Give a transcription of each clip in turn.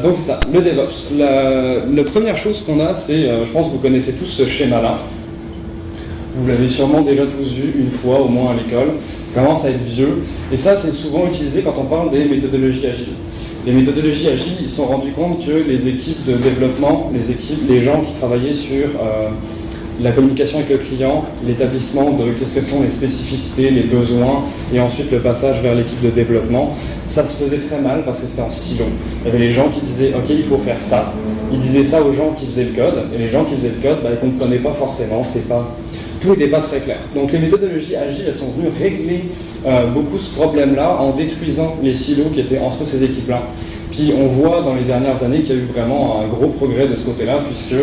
Donc c'est ça, le DevOps. La première chose qu'on a, c'est, je pense que vous connaissez tous ce schéma-là. Vous l'avez sûrement déjà tous vu une fois, au moins à l'école. Il commence à être vieux. Et ça, c'est souvent utilisé quand on parle des méthodologies agiles. Les méthodologies agiles, ils se sont rendus compte que les équipes de développement, les gens qui travaillaient sur la communication avec le client, l'établissement de qu'est-ce que sont les spécificités, les besoins, et ensuite le passage vers l'équipe de développement, ça se faisait très mal parce que c'était en silo. Il y avait les gens qui disaient « Ok, il faut faire ça ». Ils disaient ça aux gens qui faisaient le code, et les gens qui faisaient le code, ils ne comprenaient pas forcément, tout n'était pas très clair. Donc les méthodologies agiles, elles sont venues régler beaucoup ce problème-là en détruisant les silos qui étaient entre ces équipes-là. Puis on voit dans les dernières années qu'il y a eu vraiment un gros progrès de ce côté-là, puisque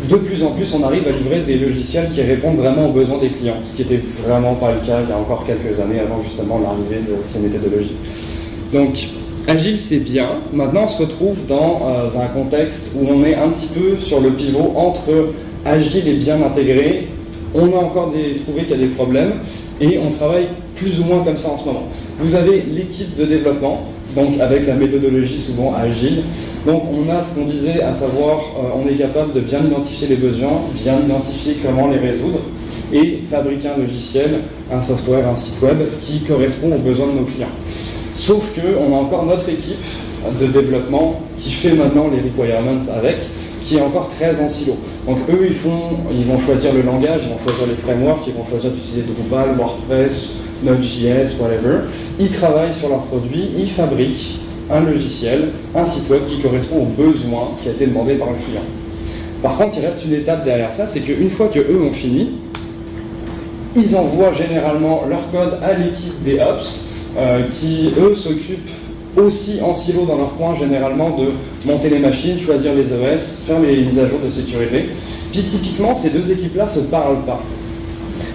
de plus en plus on arrive à livrer des logiciels qui répondent vraiment aux besoins des clients, ce qui n'était vraiment pas le cas il y a encore quelques années avant justement l'arrivée de ces méthodologies. Donc agile c'est bien, maintenant on se retrouve dans un contexte où on est un petit peu sur le pivot entre agile et bien intégré. On a encore trouvé qu'il y a des problèmes et on travaille plus ou moins comme ça en ce moment. Vous avez l'équipe de développement, donc avec la méthodologie souvent agile. Donc on a ce qu'on disait, à savoir on est capable de bien identifier les besoins, bien identifier comment les résoudre et fabriquer un logiciel, un software, un site web qui correspond aux besoins de nos clients. Sauf qu'on a encore notre équipe de développement qui fait maintenant les requirements avec, qui est encore très en silo. Donc eux, ils vont choisir le langage, ils vont choisir les frameworks, ils vont choisir d'utiliser Drupal, WordPress, Node.js, whatever. Ils travaillent sur leurs produits, ils fabriquent un logiciel, un site web qui correspond aux besoins qui a été demandé par le client. Par contre, il reste une étape derrière ça, c'est qu'une fois qu'eux ont fini, ils envoient généralement leur code à l'équipe des Ops, qui eux s'occupent aussi en silo dans leur coin généralement de monter les machines, choisir les OS, faire les mises à jour de sécurité. Puis typiquement ces deux équipes-là ne se parlent pas.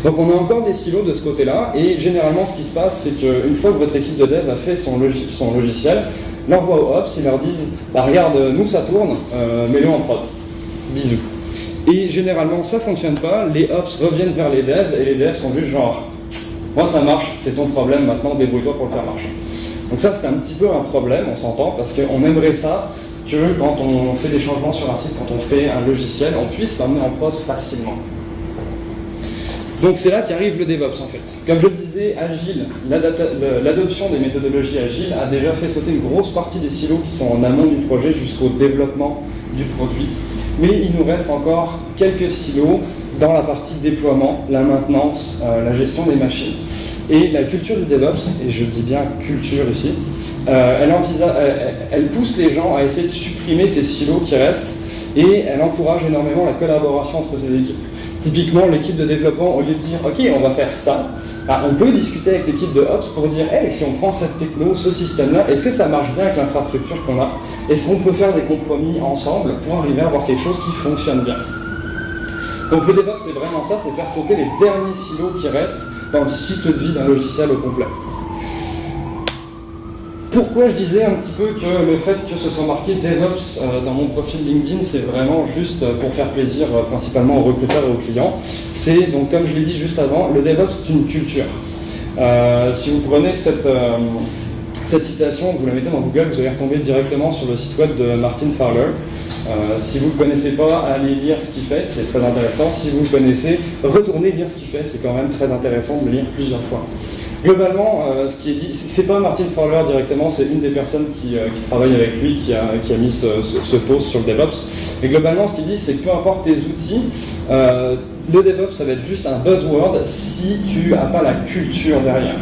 Donc on a encore des silos de ce côté-là et généralement ce qui se passe c'est qu'une fois que votre équipe de dev a fait son logiciel, l'envoie aux Ops, ils leur disent regarde nous ça tourne, mets-le en prod. Bisous. Et généralement ça ne fonctionne pas, les Ops reviennent vers les devs et les devs sont juste genre moi ça marche, c'est ton problème, maintenant débrouille-toi pour le faire marcher. Donc ça c'est un petit peu un problème, on s'entend, parce qu'on aimerait ça que quand on fait des changements sur un site, quand on fait un logiciel, on puisse l'emmener en prod facilement. Donc c'est là qu'arrive le DevOps en fait. Comme je le disais, agile, l'adoption des méthodologies agiles a déjà fait sauter une grosse partie des silos qui sont en amont du projet jusqu'au développement du produit. Mais il nous reste encore quelques silos dans la partie déploiement, la maintenance, la gestion des machines. Et la culture du DevOps, et je dis bien culture ici, elle pousse les gens à essayer de supprimer ces silos qui restent et elle encourage énormément la collaboration entre ces équipes. Typiquement, l'équipe de développement, au lieu de dire « Ok, on va faire ça », on peut discuter avec l'équipe de Ops pour dire « Hey, si on prend cette techno, ce système-là, est-ce que ça marche bien avec l'infrastructure qu'on a? Est-ce qu'on peut faire des compromis ensemble pour arriver à avoir quelque chose qui fonctionne bien ?» Donc le DevOps, c'est vraiment ça, c'est faire sauter les derniers silos qui restent dans le cycle de vie d'un logiciel au complet. Pourquoi je disais un petit peu que le fait que ce soit marqué DevOps dans mon profil LinkedIn, c'est vraiment juste pour faire plaisir principalement aux recruteurs et aux clients. C'est donc, comme je l'ai dit juste avant, le DevOps c'est une culture. Si vous prenez cette citation, vous la mettez dans Google, vous allez retomber directement sur le site web de Martin Fowler. Si vous ne le connaissez pas, allez lire ce qu'il fait, c'est très intéressant. Si vous le connaissez, retournez lire ce qu'il fait, c'est quand même très intéressant de le lire plusieurs fois. Globalement, ce qui est dit, c'est pas Martin Fowler directement, c'est une des personnes qui travaille avec lui qui a mis ce post sur le DevOps. Et globalement, ce qu'il dit, c'est que peu importe tes outils, le DevOps, ça va être juste un buzzword si tu n'as pas la culture derrière.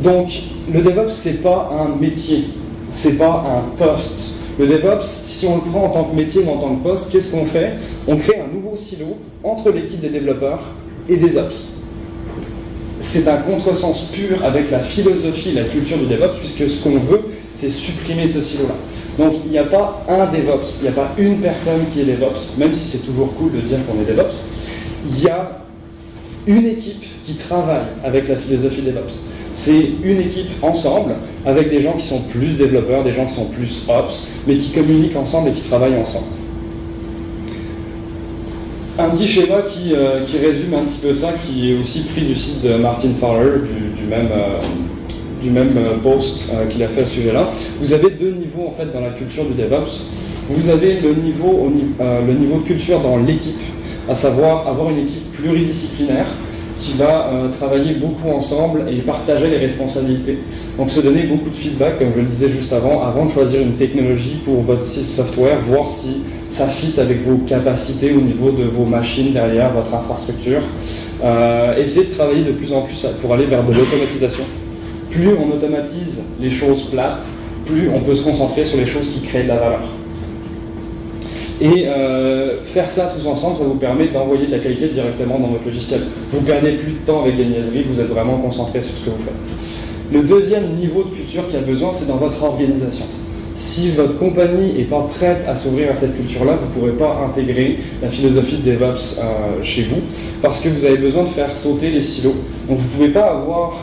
Donc, le DevOps, c'est pas un métier, c'est pas un poste. Le DevOps, si on le prend en tant que métier ou en tant que poste, qu'est-ce qu'on fait? On crée un nouveau silo entre l'équipe des développeurs et des Ops. C'est un contresens pur avec la philosophie et la culture du DevOps, puisque ce qu'on veut, c'est supprimer ce silo-là. Donc il n'y a pas un DevOps, il n'y a pas une personne qui est DevOps, même si c'est toujours cool de dire qu'on est DevOps. Il y a une équipe qui travaille avec la philosophie DevOps. C'est une équipe ensemble, avec des gens qui sont plus développeurs, des gens qui sont plus Ops, mais qui communiquent ensemble et qui travaillent ensemble. Un petit schéma qui résume un petit peu ça, qui est aussi pris du site de Martin Fowler, du même post qu'il a fait à ce sujet-là. Vous avez deux niveaux en fait dans la culture du DevOps. Vous avez le niveau de culture dans l'équipe, à savoir avoir une équipe pluridisciplinaire qui va travailler beaucoup ensemble et partager les responsabilités. Donc se donner beaucoup de feedback, comme je le disais juste avant de choisir une technologie pour votre software, voir si ça fit avec vos capacités au niveau de vos machines derrière, votre infrastructure. Essayez de travailler de plus en plus pour aller vers de l'automatisation. Plus on automatise les choses plates, plus on peut se concentrer sur les choses qui créent de la valeur. Et faire ça tous ensemble, ça vous permet d'envoyer de la qualité directement dans votre logiciel. Vous perdez plus de temps avec des niaiseries, vous êtes vraiment concentré sur ce que vous faites. Le deuxième niveau de culture qu'il y a besoin, c'est dans votre organisation. Si votre compagnie n'est pas prête à s'ouvrir à cette culture-là, vous ne pourrez pas intégrer la philosophie de DevOps chez vous, parce que vous avez besoin de faire sauter les silos. Donc vous ne pouvez pas avoir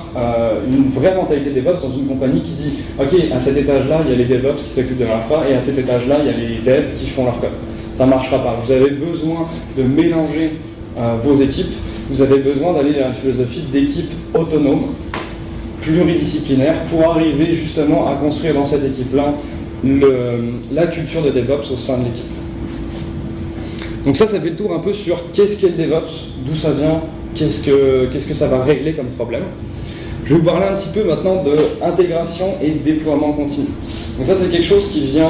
une vraie mentalité DevOps dans une compagnie qui dit « Ok, à cet étage-là, il y a les DevOps qui s'occupent de l'infra, et à cet étage-là, il y a les devs qui font leur code ». Ça ne marchera pas. Vous avez besoin de mélanger vos équipes, vous avez besoin d'aller vers une philosophie d'équipe autonome, pluridisciplinaire, pour arriver justement à construire dans cette équipe-là la culture de DevOps au sein de l'équipe. Donc ça fait le tour un peu sur qu'est-ce qu'est le DevOps, d'où ça vient, qu'est-ce que ça va régler comme problème. Je vais vous parler un petit peu maintenant de intégration et déploiement continu. Donc ça c'est quelque chose qui vient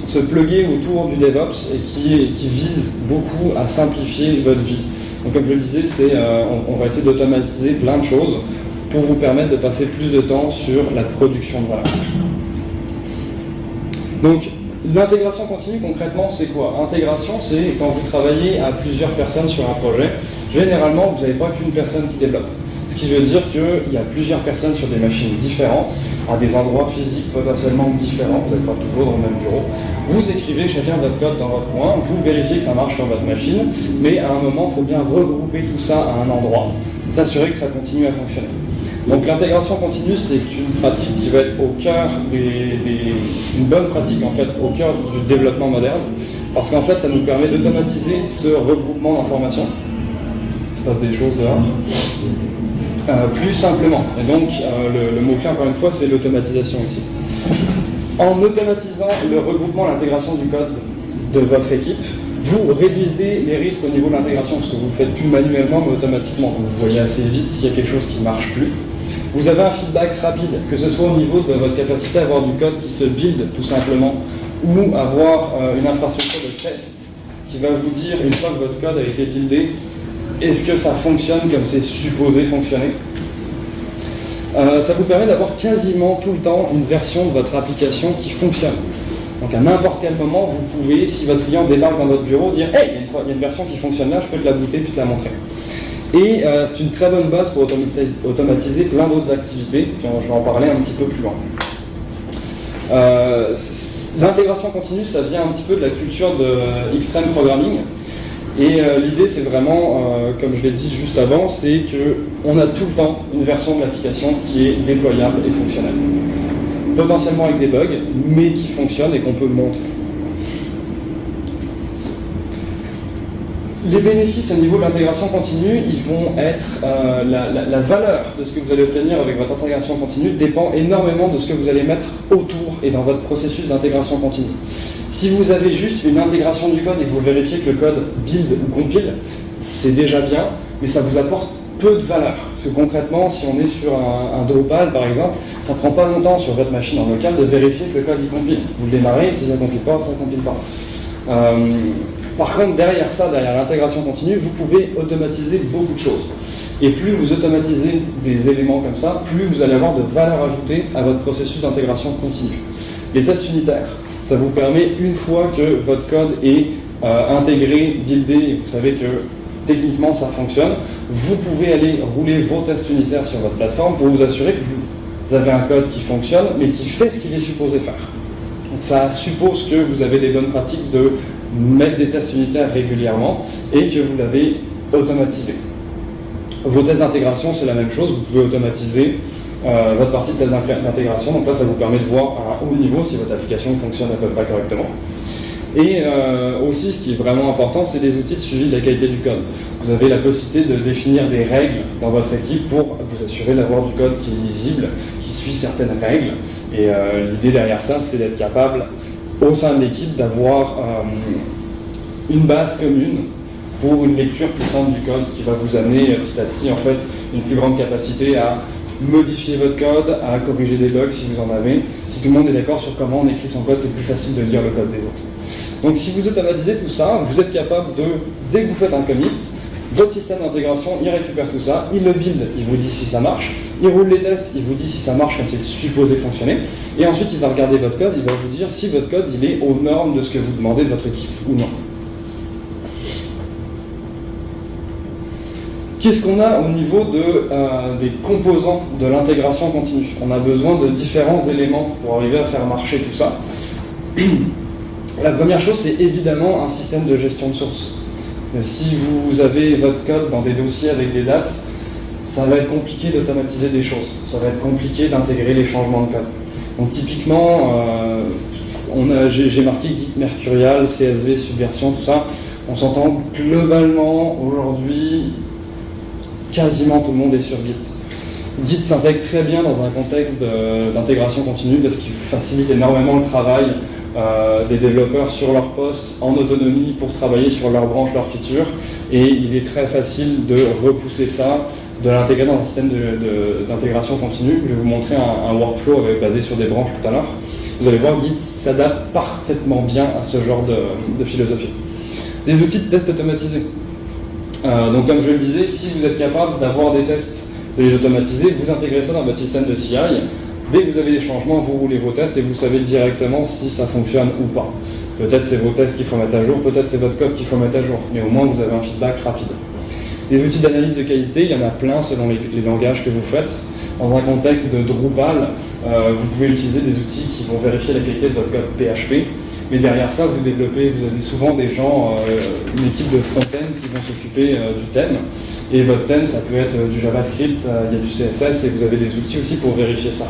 se plugger autour du DevOps et qui vise beaucoup à simplifier votre vie. Donc comme je le disais, on va essayer d'automatiser plein de choses pour vous permettre de passer plus de temps sur la production de valeur. Donc, l'intégration continue, concrètement, c'est quoi? Intégration, c'est quand vous travaillez à plusieurs personnes sur un projet. Généralement, vous n'avez pas qu'une personne qui développe. Ce qui veut dire qu'il y a plusieurs personnes sur des machines différentes, à des endroits physiques potentiellement différents, vous n'êtes pas toujours dans le même bureau. Vous écrivez chacun votre code dans votre coin, vous vérifiez que ça marche sur votre machine, mais à un moment, il faut bien regrouper tout ça à un endroit, s'assurer que ça continue à fonctionner. Donc l'intégration continue, c'est une pratique qui va être au cœur une bonne pratique en fait, au cœur du développement moderne, parce qu'en fait ça nous permet d'automatiser ce regroupement d'informations. Il se passe des choses dehors. Plus simplement. Et donc le mot-clé encore une fois c'est l'automatisation ici. En automatisant le regroupement, l'intégration du code de votre équipe, vous réduisez les risques au niveau de l'intégration, parce que vous ne le faites plus manuellement mais automatiquement. Donc vous voyez assez vite s'il y a quelque chose qui ne marche plus. Vous avez un feedback rapide, que ce soit au niveau de votre capacité à avoir du code qui se build tout simplement, ou avoir une infrastructure de test qui va vous dire, une fois que votre code a été buildé, est-ce que ça fonctionne comme c'est supposé fonctionner. Ça vous permet d'avoir quasiment tout le temps une version de votre application qui fonctionne. Donc à n'importe quel moment, vous pouvez, si votre client débarque dans votre bureau, dire « Hey, il y a une version qui fonctionne là, je peux te la booter puis te la montrer ». Et c'est une très bonne base pour automatiser plein d'autres activités, puis je vais en parler un petit peu plus loin. L'intégration continue, ça vient un petit peu de la culture de Extreme Programming. Et l'idée, c'est vraiment, comme je l'ai dit juste avant, c'est qu'on a tout le temps une version de l'application qui est déployable et fonctionnelle. Potentiellement avec des bugs, mais qui fonctionne et qu'on peut montrer. Les bénéfices au niveau de l'intégration continue, ils vont être la valeur de ce que vous allez obtenir avec votre intégration continue dépend énormément de ce que vous allez mettre autour et dans votre processus d'intégration continue. Si vous avez juste une intégration du code et que vous vérifiez que le code build ou compile, c'est déjà bien, mais ça vous apporte peu de valeur. Parce que concrètement, si on est sur un Drupal par exemple, ça ne prend pas longtemps sur votre machine en local de vérifier que le code y compile. Vous le démarrez, si ça ne compile pas, ça ne compile pas. Par contre, derrière ça, derrière l'intégration continue, vous pouvez automatiser beaucoup de choses. Et plus vous automatisez des éléments comme ça, plus vous allez avoir de valeur ajoutée à votre processus d'intégration continue. Les tests unitaires, ça vous permet, une fois que votre code est intégré, buildé, et vous savez que techniquement ça fonctionne, vous pouvez aller rouler vos tests unitaires sur votre plateforme pour vous assurer que vous avez un code qui fonctionne, mais qui fait ce qu'il est supposé faire. Donc ça suppose que vous avez des bonnes pratiques de mettre des tests unitaires régulièrement et que vous l'avez automatisé. Vos tests d'intégration, c'est la même chose, vous pouvez automatiser votre partie de tests d'intégration, donc là ça vous permet de voir à un haut niveau si votre application fonctionne à peu près correctement. Et aussi, ce qui est vraiment important, c'est des outils de suivi de la qualité du code. Vous avez la possibilité de définir des règles dans votre équipe pour vous assurer d'avoir du code qui est lisible, qui suit certaines règles. Et l'idée derrière ça, c'est d'être capable, au sein de l'équipe, d'avoir une base commune pour une lecture plus simple du code, ce qui va vous amener petit à petit en fait une plus grande capacité à modifier votre code, à corriger des bugs si vous en avez. Si tout le monde est d'accord sur comment on écrit son code, c'est plus facile de lire le code des autres. Donc si vous automatisez tout ça, vous êtes capable de, dès que vous faites un commit, votre système d'intégration, il récupère tout ça, il le build, il vous dit si ça marche, il roule les tests, il vous dit si ça marche comme c'est supposé fonctionner, et ensuite il va regarder votre code, il va vous dire si votre code il est aux normes de ce que vous demandez de votre équipe ou non. Qu'est-ce qu'on a au niveau des composants de l'intégration continue? On a besoin de différents éléments pour arriver à faire marcher tout ça. La première chose, c'est évidemment un système de gestion de source. Si vous avez votre code dans des dossiers avec des dates, ça va être compliqué d'automatiser des choses. Ça va être compliqué d'intégrer les changements de code. Donc typiquement, j'ai marqué Git Mercurial, CSV, Subversion, tout ça. On s'entend globalement aujourd'hui, quasiment tout le monde est sur Git. Git s'intègre très bien dans un contexte d'intégration continue parce qu'il facilite énormément le travail des développeurs sur leur poste en autonomie pour travailler sur leurs branches, leurs features, et il est très facile de repousser ça, de l'intégrer dans un système d'intégration continue. Je vais vous montrer un workflow basé sur des branches tout à l'heure. Vous allez voir, Git s'adapte parfaitement bien à ce genre de philosophie. Des outils de test automatisés. Donc comme je le disais, si vous êtes capable d'avoir des tests, de les automatiser, vous intégrez ça dans votre système de CI. Dès que vous avez des changements, vous roulez vos tests et vous savez directement si ça fonctionne ou pas. Peut-être c'est vos tests qu'il faut mettre à jour, peut-être c'est votre code qu'il faut mettre à jour, mais au moins vous avez un feedback rapide. Les outils d'analyse de qualité, il y en a plein selon les langages que vous faites. Dans un contexte de Drupal, vous pouvez utiliser des outils qui vont vérifier la qualité de votre code PHP, mais derrière ça, vous avez souvent des gens, une équipe de front-end qui vont s'occuper du thème, et votre thème, ça peut être du JavaScript, il y a du CSS, et vous avez des outils aussi pour vérifier ça.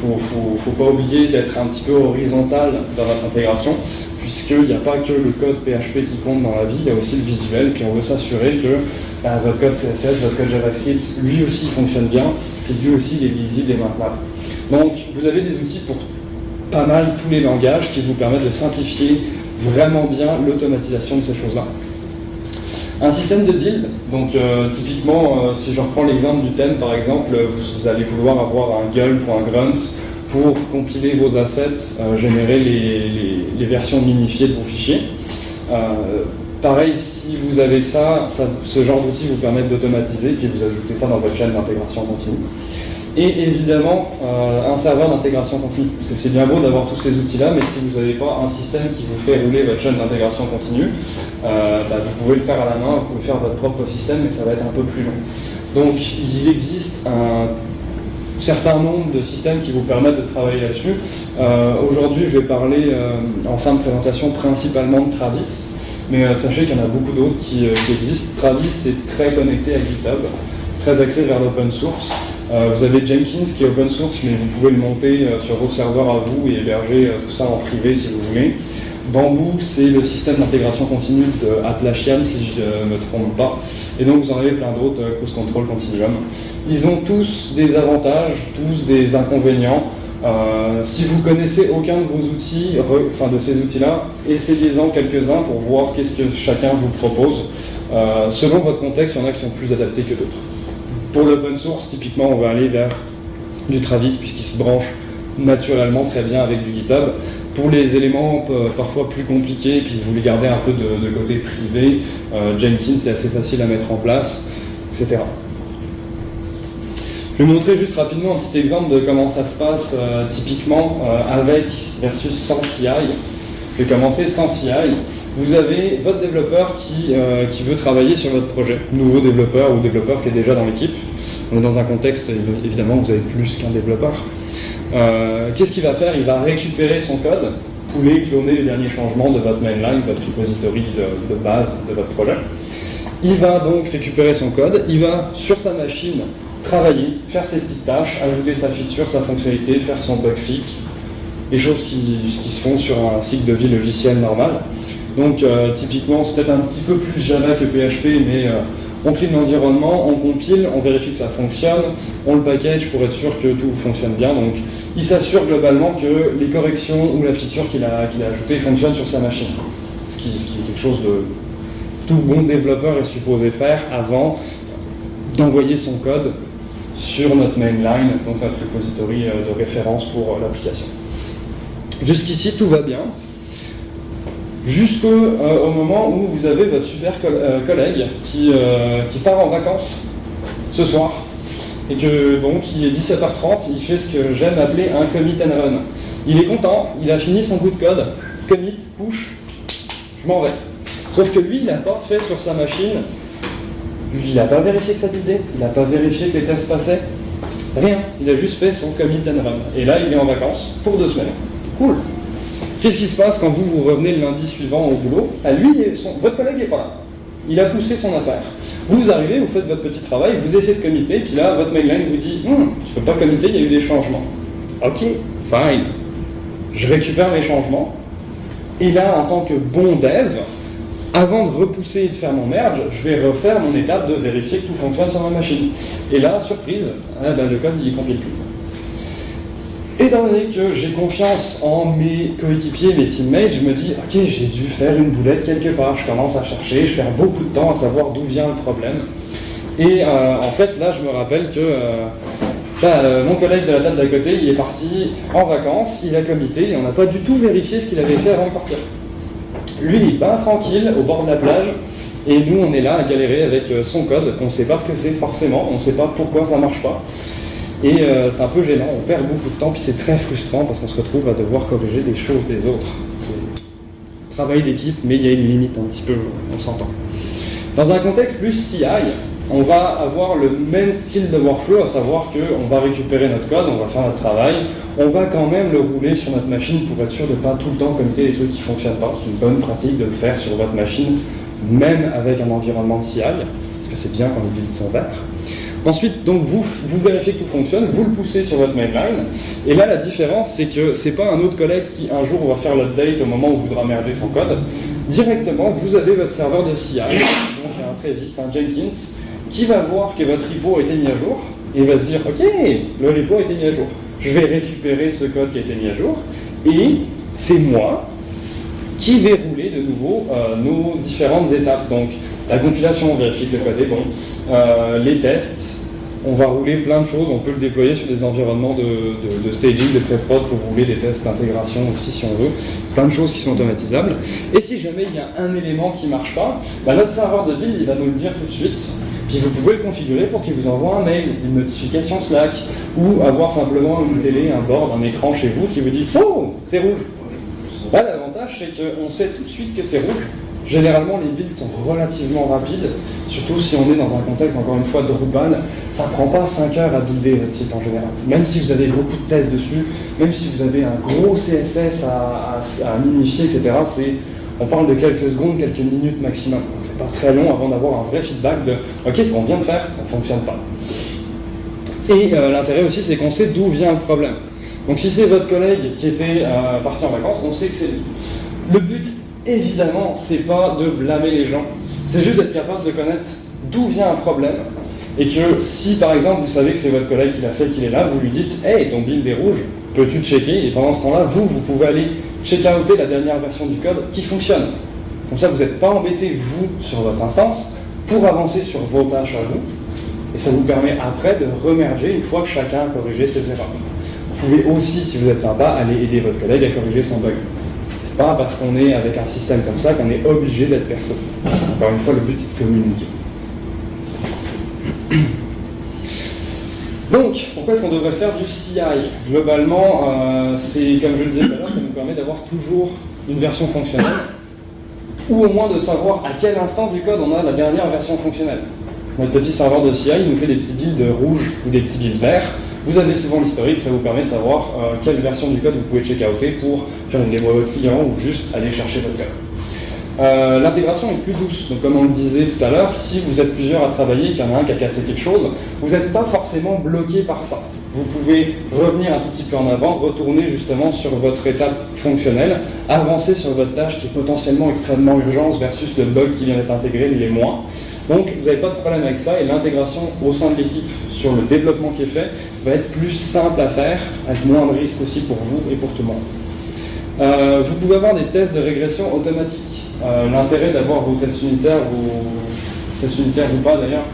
Faut pas oublier d'être un petit peu horizontal dans votre intégration, puisqu'il n'y a pas que le code PHP qui compte dans la vie, il y a aussi le visuel, puis on veut s'assurer que votre code CSS, votre code JavaScript, lui aussi fonctionne bien, puis lui aussi il est visible et maintenable. Donc vous avez des outils pour pas mal tous les langages qui vous permettent de simplifier vraiment bien l'automatisation de ces choses-là. Un système de build, donc typiquement, si je reprends l'exemple du thème par exemple, vous allez vouloir avoir un gulp.grunt pour compiler vos assets, générer les versions minifiées de vos fichiers. Pareil, si vous avez ça, ce genre d'outil vous permet d'automatiser, puis vous ajoutez ça dans votre chaîne d'intégration continue. Et évidemment, un serveur d'intégration continue. Parce que c'est bien beau d'avoir tous ces outils-là, mais si vous n'avez pas un système qui vous fait rouler votre chaîne d'intégration continue, vous pouvez le faire à la main, vous pouvez faire votre propre système, mais ça va être un peu plus long. Donc, il existe un certain nombre de systèmes qui vous permettent de travailler là-dessus. Aujourd'hui, je vais parler en fin de présentation principalement de Travis, mais sachez qu'il y en a beaucoup d'autres qui existent. Travis est très connecté à GitHub, très axé vers l'open source. Vous avez Jenkins qui est open source, mais vous pouvez le monter sur vos serveurs à vous et héberger tout ça en privé si vous voulez. Bamboo, c'est le système d'intégration continue de Atlassian, si je ne me trompe pas. Et donc vous en avez plein d'autres, Cruise Control, Continuum. Ils ont tous des avantages, tous des inconvénients. Si vous connaissez aucun de vos outils, de ces outils-là, essayez-en quelques-uns pour voir qu'est-ce que chacun vous propose. Selon votre contexte, il y en a qui sont plus adaptés que d'autres. Pour l'open source, typiquement, on va aller vers du Travis puisqu'il se branche naturellement très bien avec du GitHub. Pour les éléments parfois plus compliqués, et puis vous voulez garder un peu de côté privé, Jenkins c'est assez facile à mettre en place, etc. Je vais vous montrer juste rapidement un petit exemple de comment ça se passe typiquement avec versus sans CI. Je vais commencer sans CI. Vous avez votre développeur qui veut travailler sur votre projet, nouveau développeur ou développeur qui est déjà dans l'équipe. On est dans un contexte, évidemment, où vous avez plus qu'un développeur. Qu'est-ce qu'il va faire? Il va récupérer son code, pouler, cloner les derniers changements de votre mainline, votre repository de base de votre projet. Il va donc récupérer son code, il va sur sa machine travailler, faire ses petites tâches, ajouter sa feature, sa fonctionnalité, faire son bug fix, les choses qui se font sur un cycle de vie logiciel normal. Donc typiquement, c'est peut-être un petit peu plus Java que PHP, mais on clean l'environnement, on compile, on vérifie que ça fonctionne, on le package pour être sûr que tout fonctionne bien. Donc il s'assure globalement que les corrections ou la feature qu'il a ajoutée fonctionnent sur sa machine. Ce qui est quelque chose de tout bon développeur est supposé faire avant d'envoyer son code sur notre mainline, donc notre repository de référence pour l'application. Jusqu'ici, tout va bien. Jusqu'au moment où vous avez votre super collègue qui part en vacances ce soir et que bon, qui est 17h30, il fait ce que j'aime appeler un commit and run. Il est content, il a fini son bout de code, commit, push, je m'en vais. Sauf que lui, il n'a pas fait sur sa machine, il n'a pas vérifié que ça buildait, il n'a pas vérifié que les tests passaient, rien. Il a juste fait son commit and run. Et là, il est en vacances pour 2 semaines. Cool. Qu'est-ce qui se passe quand vous revenez le lundi suivant au boulot? Votre collègue n'est pas là. Il a poussé son affaire. Vous arrivez, vous faites votre petit travail, vous essayez de committer, puis là, votre mainline vous dit « je ne peux pas committer, il y a eu des changements. » Ok, fine. Je récupère mes changements. Et là, en tant que bon dev, avant de repousser et de faire mon merge, je vais refaire mon étape de vérifier que tout fonctionne sur ma machine. Et là, surprise, le code, il ne compile plus. Étant donné que j'ai confiance en mes coéquipiers, mes teammates, je me dis, ok, j'ai dû faire une boulette quelque part, je commence à chercher, je perds beaucoup de temps à savoir d'où vient le problème. Et en fait, là, je me rappelle que mon collègue de la table d'à côté, il est parti en vacances, il a commité, et on n'a pas du tout vérifié ce qu'il avait fait avant de partir. Lui, il est bien tranquille, au bord de la plage, et nous, on est là à galérer avec son code, on ne sait pas ce que c'est forcément, on ne sait pas pourquoi ça ne marche pas. Et c'est un peu gênant, on perd beaucoup de temps, puis c'est très frustrant parce qu'on se retrouve à devoir corriger des choses des autres. Travail d'équipe, mais il y a une limite un petit peu, on s'entend. Dans un contexte plus CI, on va avoir le même style de workflow, à savoir qu'on va récupérer notre code, on va faire notre travail, on va quand même le rouler sur notre machine pour être sûr de ne pas tout le temps committer des trucs qui ne fonctionnent pas. C'est une bonne pratique de le faire sur votre machine, même avec un environnement de CI, parce que c'est bien quand les builds sont verts. Ensuite, donc, vous vérifiez que tout fonctionne, vous le poussez sur votre mainline, et là la différence c'est que c'est pas un autre collègue qui un jour va faire l'update au moment où vous voudra merger son code. Directement, vous avez votre serveur de CI, donc un Travis, un Jenkins, qui va voir que votre repo a été mis à jour, et va se dire, ok, le repo a été mis à jour, je vais récupérer ce code qui a été mis à jour, et c'est moi qui vais rouler de nouveau nos différentes étapes. Donc, la compilation, on vérifie que le code est bon. Les tests, on va rouler plein de choses. On peut le déployer sur des environnements de staging, de pré-prod pour rouler des tests d'intégration aussi si on veut. Plein de choses qui sont automatisables. Et si jamais il y a un élément qui ne marche pas, notre serveur de build, il va nous le dire tout de suite. Puis vous pouvez le configurer pour qu'il vous envoie un mail, une notification Slack, ou avoir simplement une télé, un board, un écran chez vous qui vous dit « Oh, c'est rouge !» Là, l'avantage, c'est qu'on sait tout de suite que c'est rouge. Généralement, les builds sont relativement rapides, surtout si on est dans un contexte, encore une fois, Drupal. Ça ne prend pas 5 heures à builder votre site en général. Même si vous avez beaucoup de tests dessus, même si vous avez un gros CSS à minifier, etc., on parle de quelques secondes, quelques minutes maximum. C'est pas très long avant d'avoir un vrai feedback de « Ok, ce qu'on vient de faire, ça ne fonctionne pas ». Et l'intérêt aussi, c'est qu'on sait d'où vient le problème. Donc si c'est votre collègue qui était parti en vacances, on sait que c'est lui. Le but, évidemment, c'est pas de blâmer les gens, c'est juste d'être capable de connaître d'où vient un problème, et que si par exemple vous savez que c'est votre collègue qui l'a fait, qu'il est là, vous lui dites « Hey, ton build est rouge, peux-tu checker ?» Et pendant ce temps-là, vous pouvez aller check-outer la dernière version du code qui fonctionne. Comme ça, vous n'êtes pas embêté, vous, sur votre instance, pour avancer sur vos tâches à vous, et ça vous permet après de remerger une fois que chacun a corrigé ses erreurs. Vous pouvez aussi, si vous êtes sympa, aller aider votre collègue à corriger son bug. C'est pas parce qu'on est avec un système comme ça qu'on est obligé d'être perso. Encore une fois, le but c'est de communiquer. Donc, pourquoi est-ce qu'on devrait faire du CI? Globalement, c'est comme je le disais tout à l'heure, ça nous permet d'avoir toujours une version fonctionnelle, ou au moins de savoir à quel instant du code on a la dernière version fonctionnelle. Notre petit serveur de CI il nous fait des petits builds rouges ou des petits builds verts. Vous avez souvent l'historique, ça vous permet de savoir quelle version du code vous pouvez check-outer pour faire une démo à votre client ou juste aller chercher votre code. L'intégration est plus douce. Donc, comme on le disait tout à l'heure, si vous êtes plusieurs à travailler, qu'il y en a un qui a cassé quelque chose, vous n'êtes pas forcément bloqué par ça. Vous pouvez revenir un tout petit peu en avant, retourner justement sur votre étape fonctionnelle, avancer sur votre tâche qui est potentiellement extrêmement urgente versus le bug qui vient d'être intégré, il est moins. Donc vous n'avez pas de problème avec ça et l'intégration au sein de l'équipe sur le développement qui est fait va être plus simple à faire, avec moins de risques aussi pour vous et pour tout le monde. Vous pouvez avoir des tests de régression automatiques. L'intérêt d'avoir vos tests unitaires ou pas d'ailleurs,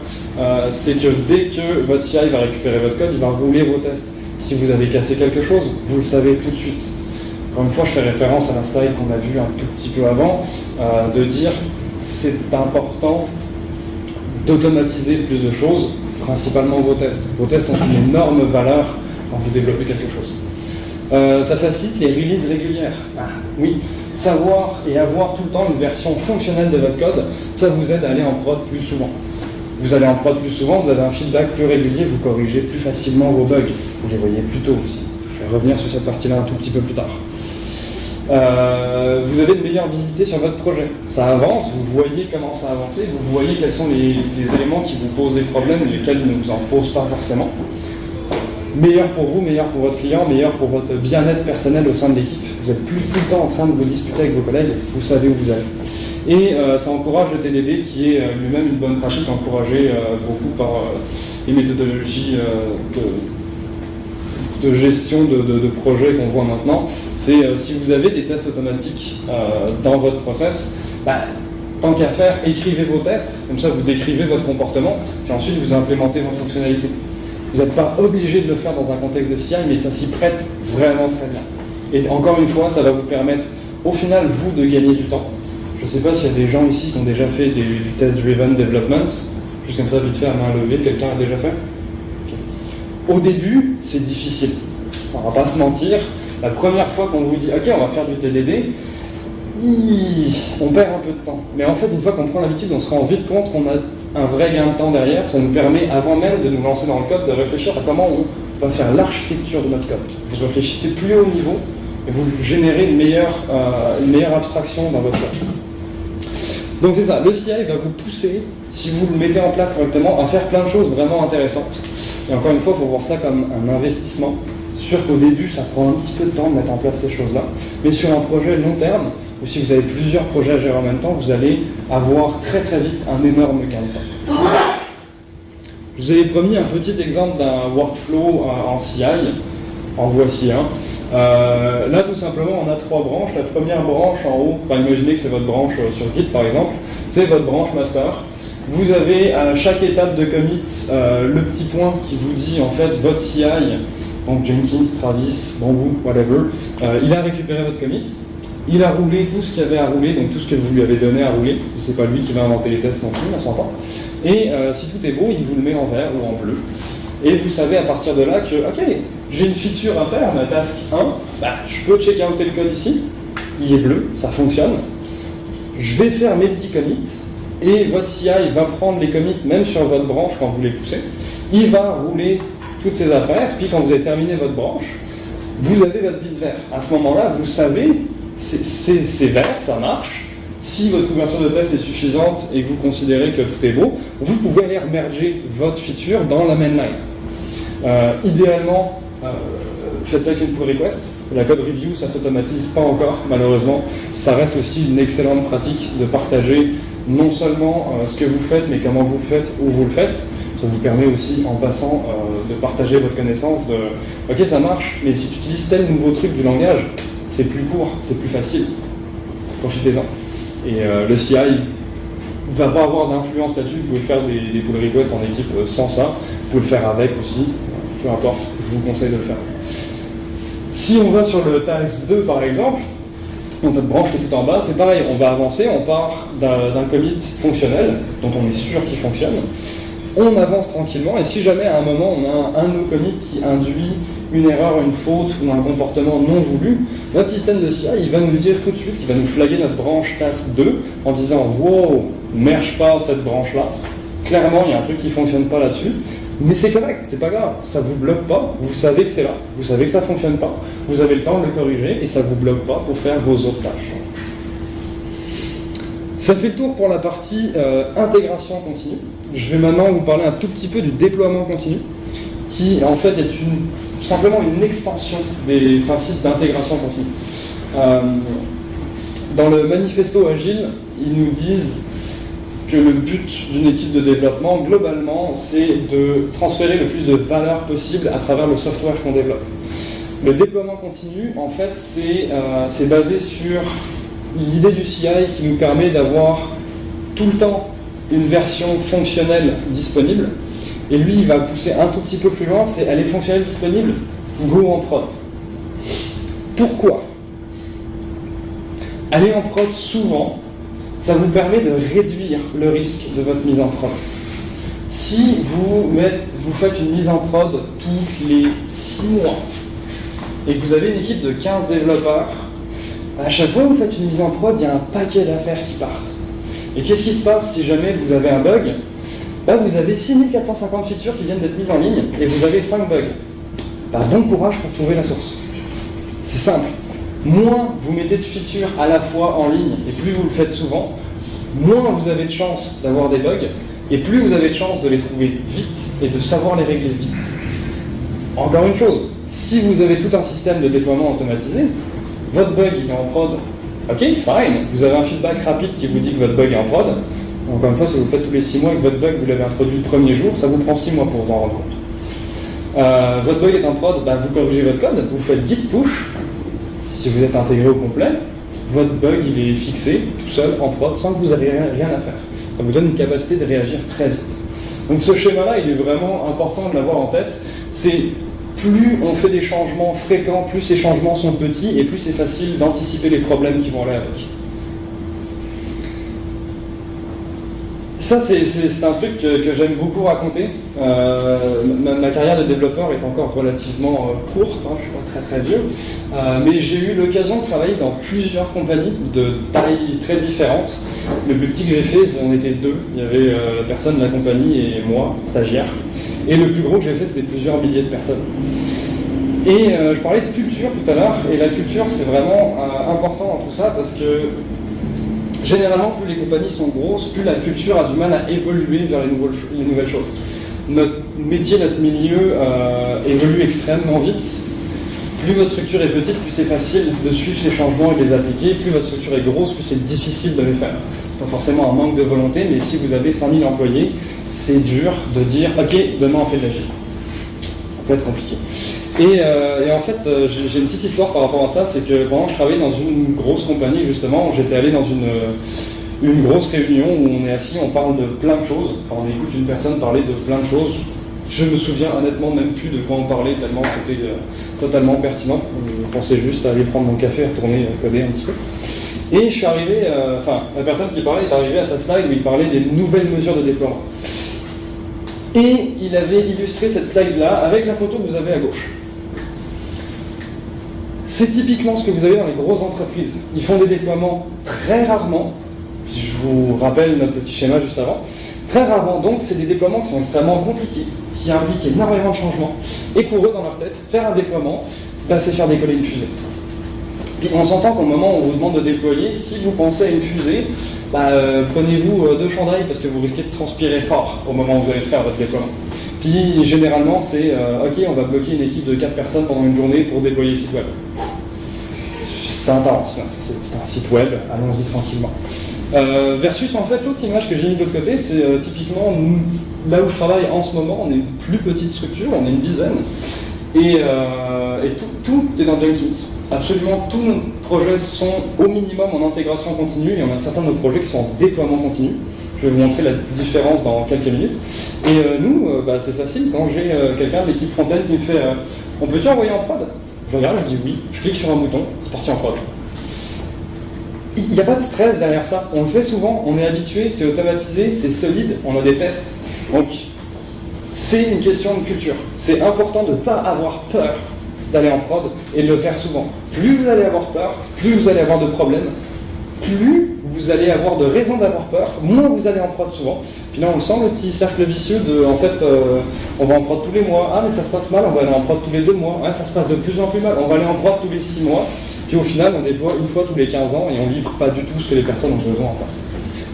c'est que dès que votre CI va récupérer votre code, il va rouler vos tests. Si vous avez cassé quelque chose, vous le savez tout de suite. Encore une fois, je fais référence à la slide qu'on a vue un tout petit peu avant, de dire c'est important d'automatiser plus de choses, principalement vos tests. Vos tests ont une énorme valeur quand vous développez quelque chose. Ça facilite les releases régulières. Oui, savoir et avoir tout le temps une version fonctionnelle de votre code, ça vous aide à aller en prod plus souvent. Vous allez en prod plus souvent, vous avez un feedback plus régulier, vous corrigez plus facilement vos bugs. Vous les voyez plus tôt aussi. Je vais revenir sur cette partie-là un tout petit peu plus tard. Vous avez une meilleure visibilité sur votre projet. Ça avance, vous voyez comment ça avance, vous voyez quels sont les éléments qui vous posent des problèmes et lesquels ne vous en posent pas forcément. Meilleur pour vous, meilleur pour votre client, meilleur pour votre bien-être personnel au sein de l'équipe. Vous n'êtes plus tout le temps en train de vous disputer avec vos collègues, vous savez où vous allez. Et ça encourage le TDD qui est lui-même une bonne pratique encouragée beaucoup par les méthodologies de gestion de projets qu'on voit maintenant. C'est si vous avez des tests automatiques dans votre process, tant qu'à faire, écrivez vos tests, comme ça vous décrivez votre comportement, puis ensuite vous implémentez vos fonctionnalités. Vous n'êtes pas obligé de le faire dans un contexte de CI, mais ça s'y prête vraiment très bien. Et encore une fois, ça va vous permettre, au final, vous, de gagner du temps. Je ne sais pas s'il y a des gens ici qui ont déjà fait du test-driven development, juste comme ça, vite fait, à main levée, quelqu'un a déjà fait? Okay. Au début, c'est difficile. On ne va pas se mentir. La première fois qu'on vous dit « Ok, on va faire du TDD », on perd un peu de temps. Mais en fait, une fois qu'on prend l'habitude, on se rend vite compte qu'on a un vrai gain de temps derrière. Ça nous permet, avant même de nous lancer dans le code, de réfléchir à comment on va faire l'architecture de notre code. Vous réfléchissez plus haut niveau et vous générez une meilleure abstraction dans votre code. Donc c'est ça, le CI va vous pousser, si vous le mettez en place correctement, à faire plein de choses vraiment intéressantes. Et encore une fois, il faut voir ça comme un investissement. C'est sûr qu'au début, ça prend un petit peu de temps de mettre en place ces choses-là. Mais sur un projet long terme, ou si vous avez plusieurs projets à gérer en même temps, vous allez avoir très très vite un énorme gain de temps. Je vous avais promis un petit exemple d'un workflow en CI. En voici un. Là, tout simplement, on a 3 branches. La première branche en haut, imaginez que c'est votre branche sur Git par exemple, c'est votre branche master. Vous avez à chaque étape de commit le petit point qui vous dit en fait votre CI, donc Jenkins, Travis, Bamboo, whatever, il a récupéré votre commit. Il a roulé tout ce qu'il y avait à rouler, donc tout ce que vous lui avez donné à rouler. C'est pas lui qui va inventer les tests non plus, on s'entend. Et si tout est beau, il vous le met en vert ou en bleu. Et vous savez à partir de là que, ok, j'ai une feature à faire, ma task 1, je peux check-outer le code ici, il est bleu, ça fonctionne. Je vais faire mes petits commits, et votre CI va prendre les commits même sur votre branche quand vous les poussez. Il va rouler toutes ces affaires, puis quand vous avez terminé votre branche, vous avez votre bit vert. À ce moment-là, vous savez, c'est vert, ça marche. Si votre couverture de test est suffisante et que vous considérez que tout est beau, vous pouvez aller remerger votre feature dans la mainline. Idéalement, faites ça avec une pull request. La code review, ça ne s'automatise pas encore, malheureusement. Ça reste aussi une excellente pratique de partager non seulement ce que vous faites, mais comment vous le faites, où vous le faites. Ça vous permet aussi, en passant, de partager votre connaissance de « Ok, ça marche, mais si tu utilises tel nouveau truc du langage, c'est plus court, c'est plus facile. Profitez-en. » Et le CI ne va pas avoir d'influence là-dessus. Vous pouvez faire des pull requests en équipe sans ça. Vous pouvez le faire avec aussi. Peu importe, je vous conseille de le faire. Si on va sur le task 2 par exemple, donc notre branche qui est tout en bas, c'est pareil, on va avancer, on part d'un commit fonctionnel, dont on est sûr qu'il fonctionne. On avance tranquillement, et si jamais à un moment on a un de nos commits qui induit une erreur, une faute ou un comportement non voulu, notre système de CI il va nous dire tout de suite, il va nous flaguer notre branche task 2 en disant « Wow, merge pas cette branche-là ». Clairement, il y a un truc qui ne fonctionne pas là-dessus, mais c'est correct, c'est pas grave, ça vous bloque pas, vous savez que c'est là, vous savez que ça ne fonctionne pas, vous avez le temps de le corriger et ça ne vous bloque pas pour faire vos autres tâches. Ça fait le tour pour la partie intégration continue. Je vais maintenant vous parler un tout petit peu du déploiement continu, qui en fait est simplement une extension des principes d'intégration continue. Dans le manifesto Agile, ils nous disent que le but d'une équipe de développement, globalement, c'est de transférer le plus de valeur possible à travers le software qu'on développe. Le déploiement continu, en fait, c'est basé sur l'idée du CI qui nous permet d'avoir tout le temps une version fonctionnelle disponible. Et lui, il va pousser un tout petit peu plus loin, c'est elle est fonctionnelle disponible, go en prod. Pourquoi ? Aller en prod souvent, ça vous permet de réduire le risque de votre mise en prod. Si vous faites une mise en prod tous les 6 mois et que vous avez une équipe de 15 développeurs, à chaque fois que vous faites une mise en prod, il y a un paquet d'affaires qui partent. Et qu'est-ce qui se passe si jamais vous avez un bug ? Vous avez 6450 features qui viennent d'être mises en ligne et vous avez 5 bugs. Bon courage pour trouver la source. C'est simple. Moins vous mettez de features à la fois en ligne et plus vous le faites souvent, moins vous avez de chances d'avoir des bugs et plus vous avez de chances de les trouver vite et de savoir les régler vite. Encore une chose, si vous avez tout un système de déploiement automatisé, votre bug il est en prod, ok, fine, vous avez un feedback rapide qui vous dit que votre bug est en prod. Encore une fois, si vous le faites tous les 6 mois et que votre bug vous l'avez introduit le premier jour, ça vous prend 6 mois pour vous en rendre compte. Votre bug est en prod, vous corrigez votre code, vous faites git push. Si vous êtes intégré au complet, votre bug il est fixé tout seul en prod sans que vous ayez rien à faire. Ça vous donne une capacité de réagir très vite. Donc ce schéma-là, il est vraiment important de l'avoir en tête. C'est plus on fait des changements fréquents, plus ces changements sont petits et plus c'est facile d'anticiper les problèmes qui vont aller avec. Ça, c'est un truc que j'aime beaucoup raconter. Ma carrière de développeur est encore relativement courte, je ne suis pas très vieux, mais j'ai eu l'occasion de travailler dans plusieurs compagnies de tailles très différentes. Le plus petit que j'ai fait, on était 2. Il y avait la personne de la compagnie et moi, stagiaire. Et le plus gros que j'ai fait, c'était plusieurs milliers de personnes. Et je parlais de culture tout à l'heure, et la culture, c'est vraiment important dans tout ça, parce que généralement, plus les compagnies sont grosses, plus la culture a du mal à évoluer vers les nouvelles choses. Notre métier, notre milieu évolue extrêmement vite. Plus votre structure est petite, plus c'est facile de suivre ces changements et de les appliquer. Plus votre structure est grosse, plus c'est difficile de les faire. Pas forcément un manque de volonté, mais si vous avez 5000 employés, c'est dur de dire « Ok, demain on fait de l'agile ». Ça peut être compliqué. Et en fait, j'ai une petite histoire par rapport à ça, c'est que pendant que je travaillais dans une grosse compagnie, justement, j'étais allé dans une grosse réunion où on est assis, on parle de plein de choses, on écoute une personne parler de plein de choses. Je me souviens honnêtement même plus de quoi on parlait, tellement c'était totalement pertinent. Je pensais juste à aller prendre mon café et retourner coder un petit peu. Et je suis arrivé, la personne qui parlait est arrivée à sa slide où il parlait des nouvelles mesures de déploiement. Et il avait illustré cette slide-là avec la photo que vous avez à gauche. C'est typiquement ce que vous avez dans les grosses entreprises. Ils font des déploiements très rarement. Je vous rappelle notre petit schéma juste avant. Très rarement, donc, c'est des déploiements qui sont extrêmement compliqués, qui impliquent énormément de changements. Et pour eux, dans leur tête, faire un déploiement, c'est faire décoller une fusée. Puis on s'entend qu'au moment où on vous demande de déployer, si vous pensez à une fusée, prenez-vous 2 chandails parce que vous risquez de transpirer fort au moment où vous allez faire votre déploiement. Puis généralement, c'est ok, on va bloquer une équipe de 4 personnes pendant une journée pour déployer le site web. C'est intense, c'est un site web, allons-y tranquillement. Versus en fait l'autre image que j'ai mis de l'autre côté, c'est typiquement là où je travaille en ce moment, on est une plus petite structure, on est une dizaine, et tout est dans Jenkins. Absolument tous nos projets sont au minimum en intégration continue, et on a certains de nos projets qui sont en déploiement continu. Je vais vous montrer la différence dans quelques minutes. Et nous, c'est facile, quand j'ai quelqu'un de l'équipe front-end qui me fait on peut-tu envoyer en prod ? Je regarde, je dis oui, je clique sur un bouton, c'est parti en prod. Il n'y a pas de stress derrière ça, on le fait souvent, on est habitué, c'est automatisé, c'est solide, on a des tests. Donc, c'est une question de culture. C'est important de ne pas avoir peur d'aller en prod et de le faire souvent. Plus vous allez avoir peur, plus vous allez avoir de problèmes, plus vous allez avoir de raisons d'avoir peur, moins vous allez en prod souvent. Puis là on le sent, le petit cercle vicieux de on va en prod tous les mois, ah mais ça se passe mal, on va aller en prod tous les 2 mois, ah ça se passe de plus en plus mal, on va aller en prod tous les 6 mois, puis au final on déploie une fois tous les 15 ans et on livre pas du tout ce que les personnes ont besoin en face.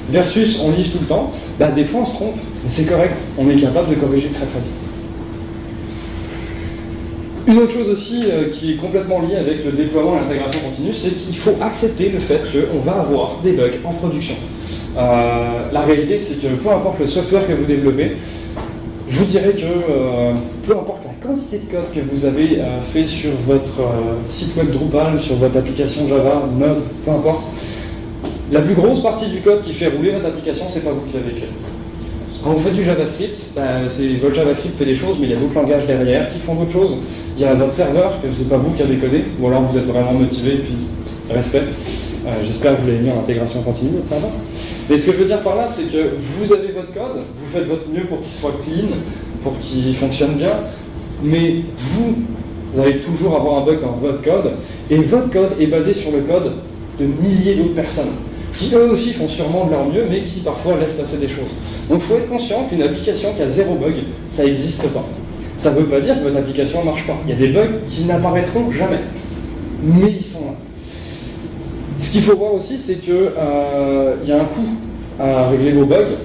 versus on livre tout le temps, bah, des fois on se trompe, mais c'est correct, on est capable de corriger très très vite. Une autre chose aussi qui est complètement liée avec le déploiement et l'intégration continue, c'est qu'il faut accepter le fait qu'on va avoir des bugs en production. La réalité, c'est que peu importe le software que vous développez, je vous dirais que peu importe la quantité de code que vous avez fait sur votre site web Drupal, sur votre application Java, Node, peu importe, la plus grosse partie du code qui fait rouler votre application, c'est pas vous qui l'avez écrit. Quand vous faites du JavaScript, votre JavaScript fait des choses, mais il y a d'autres langages derrière qui font d'autres choses. Il y a votre serveur, que c'est pas vous qui avez codé, ou alors vous êtes vraiment motivé, puis respect. J'espère que vous l'avez mis en intégration continue, votre serveur. Mais ce que je veux dire par là, c'est que vous avez votre code, vous faites votre mieux pour qu'il soit clean, pour qu'il fonctionne bien, mais vous allez toujours avoir un bug dans votre code, et votre code est basé sur le code de milliers d'autres personnes, qui eux aussi font sûrement de leur mieux, mais qui parfois laissent passer des choses. Donc il faut être conscient qu'une application qui a zéro bug, ça n'existe pas. Ça ne veut pas dire que votre application ne marche pas. Il y a des bugs qui n'apparaîtront jamais, mais ils sont là. Ce qu'il faut voir aussi, c'est qu'il y a un coût à régler vos bugs.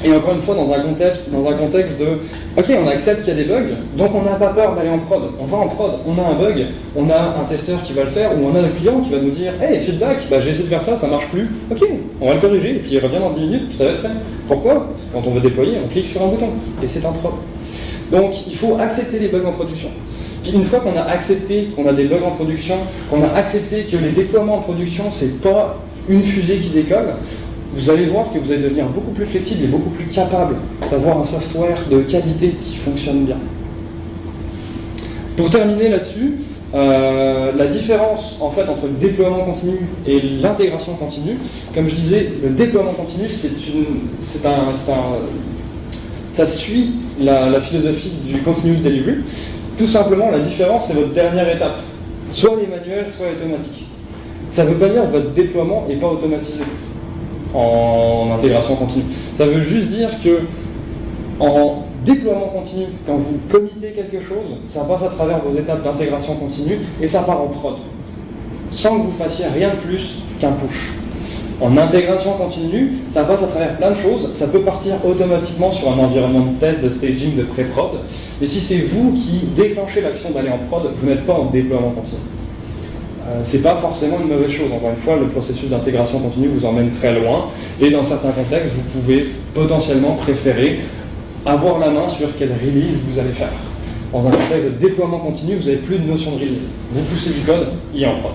Et encore une fois, dans un contexte de « Ok, on accepte qu'il y a des bugs, donc on n'a pas peur d'aller en prod. On va en prod, on a un bug, on a un testeur qui va le faire, ou on a un client qui va nous dire « Hey, feedback, j'ai essayé de faire ça, ça marche plus. Ok, on va le corriger, et puis il revient dans 10 minutes, ça va être fait. » Pourquoi? Parce que quand on veut déployer, on clique sur un bouton, et c'est un prod. Donc il faut accepter les bugs en production. Puis une fois qu'on a accepté qu'on a des bugs en production, qu'on a accepté que les déploiements en production, c'est pas une fusée qui décolle, vous allez voir que vous allez devenir beaucoup plus flexible et beaucoup plus capable d'avoir un software de qualité qui fonctionne bien. Pour terminer là-dessus, la différence en fait entre le déploiement continu et l'intégration continue, comme je disais, le déploiement continu, ça suit la philosophie du continuous delivery. Tout simplement, la différence, c'est votre dernière étape. Soit les manuels, soit automatique. Ça ne veut pas dire que votre déploiement n'est pas automatisé en intégration continue. Ça veut juste dire que en déploiement continu, quand vous committez quelque chose, ça passe à travers vos étapes d'intégration continue et ça part en prod, sans que vous fassiez rien de plus qu'un push. En intégration continue, ça passe à travers plein de choses, ça peut partir automatiquement sur un environnement de test, de staging, de pré-prod, mais si c'est vous qui déclenchez l'action d'aller en prod, vous n'êtes pas en déploiement continu. C'est pas forcément une mauvaise chose, encore une fois, le processus d'intégration continue vous emmène très loin, et dans certains contextes, vous pouvez potentiellement préférer avoir la main sur quelle release vous allez faire. Dans un contexte de déploiement continu, vous n'avez plus de notion de release. Vous poussez du code, il est en prod.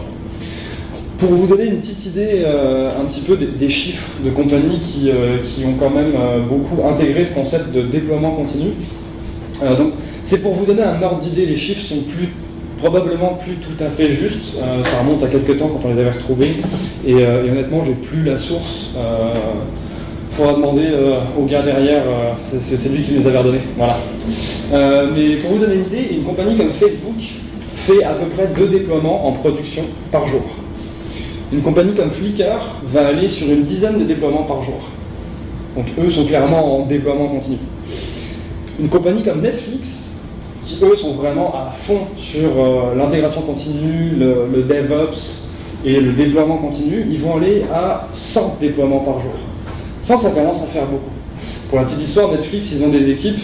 Pour vous donner une petite idée un petit peu des chiffres de compagnies qui ont quand même beaucoup intégré ce concept de déploiement continu. Donc, c'est pour vous donner un ordre d'idée, les chiffres sont probablement plus tout à fait justes. Ça remonte à quelques temps quand on les avait retrouvés. Et honnêtement, j'ai plus la source. Il faudra demander au gars derrière, c'est lui qui les avait redonnés. Voilà. Mais pour vous donner une idée, une compagnie comme Facebook fait à peu près 2 déploiements en production par jour. Une compagnie comme Flickr va aller sur une dizaine de déploiements par jour. Donc eux sont clairement en déploiement continu. Une compagnie comme Netflix, qui eux sont vraiment à fond sur l'intégration continue, le DevOps et le déploiement continu, ils vont aller à 100 déploiements par jour. 100, ça commence à faire beaucoup. Pour la petite histoire, Netflix, ils ont des équipes,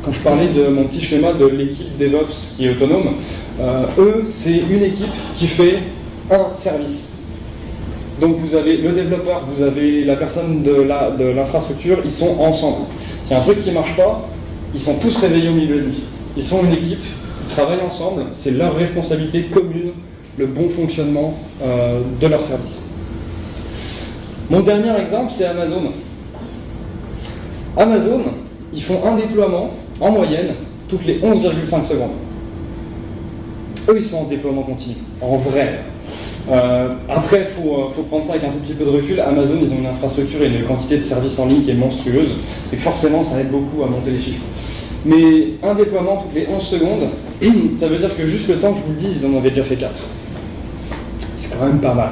quand je parlais de mon petit schéma de l'équipe DevOps qui est autonome, eux, c'est une équipe qui fait un service. Donc vous avez le développeur, vous avez la personne de l'infrastructure, ils sont ensemble. S'il y a un truc qui ne marche pas, ils sont tous réveillés au milieu de nuit. Ils sont une équipe, ils travaillent ensemble, c'est leur responsabilité commune, le bon fonctionnement de leur service. Mon dernier exemple, c'est Amazon. Amazon, ils font un déploiement, en moyenne, toutes les 11,5 secondes. Eux, ils sont en déploiement continu, en vrai. Après, il faut prendre ça avec un tout petit peu de recul. Amazon, ils ont une infrastructure et une quantité de services en ligne qui est monstrueuse, et que forcément, ça aide beaucoup à monter les chiffres. Mais un déploiement toutes les 11 secondes, ça veut dire que juste le temps que je vous le dise, ils en avaient déjà fait 4. C'est quand même pas mal.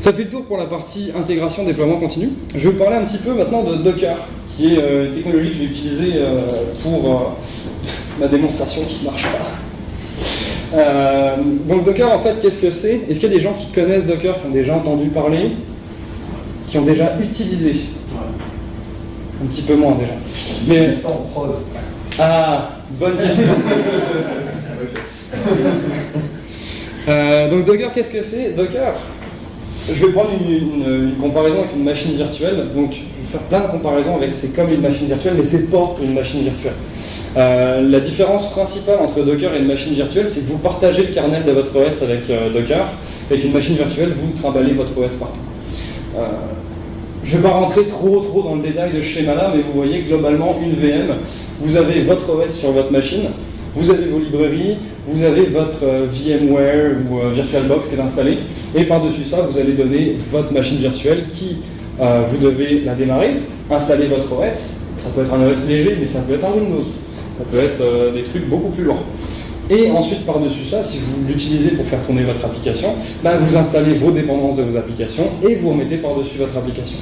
Ça fait le tour pour la partie intégration, déploiement continu. Je vais vous parler un petit peu maintenant de Docker, qui est une technologie que je vais utiliser pour ma démonstration qui ne marche pas. Donc Docker, en fait, qu'est-ce que c'est? Est-ce qu'il y a des gens qui connaissent Docker, qui ont déjà entendu parler, qui ont déjà utilisé? Un petit peu moins déjà. Mais ça en prod. Ah, bonne question. Donc Docker, qu'est-ce que c'est? Docker, je vais prendre une comparaison avec une machine virtuelle. Donc je vais faire plein de comparaisons avec c'est comme une machine virtuelle, mais c'est pas une machine virtuelle. La différence principale entre Docker et une machine virtuelle, c'est que vous partagez le kernel de votre OS avec Docker. Avec une machine virtuelle, vous trimballez votre OS partout. Je ne vais pas rentrer trop dans le détail de ce schéma-là, mais vous voyez globalement une VM, vous avez votre OS sur votre machine, vous avez vos librairies, vous avez votre VMware ou VirtualBox qui est installé, et par-dessus ça, vous allez donner votre machine virtuelle qui, vous devez la démarrer, installer votre OS, ça peut être un OS léger, mais ça peut être un Windows, ça peut être des trucs beaucoup plus lourds. Et ensuite, par-dessus ça, si vous l'utilisez pour faire tourner votre application, vous installez vos dépendances de vos applications et vous remettez par-dessus votre application.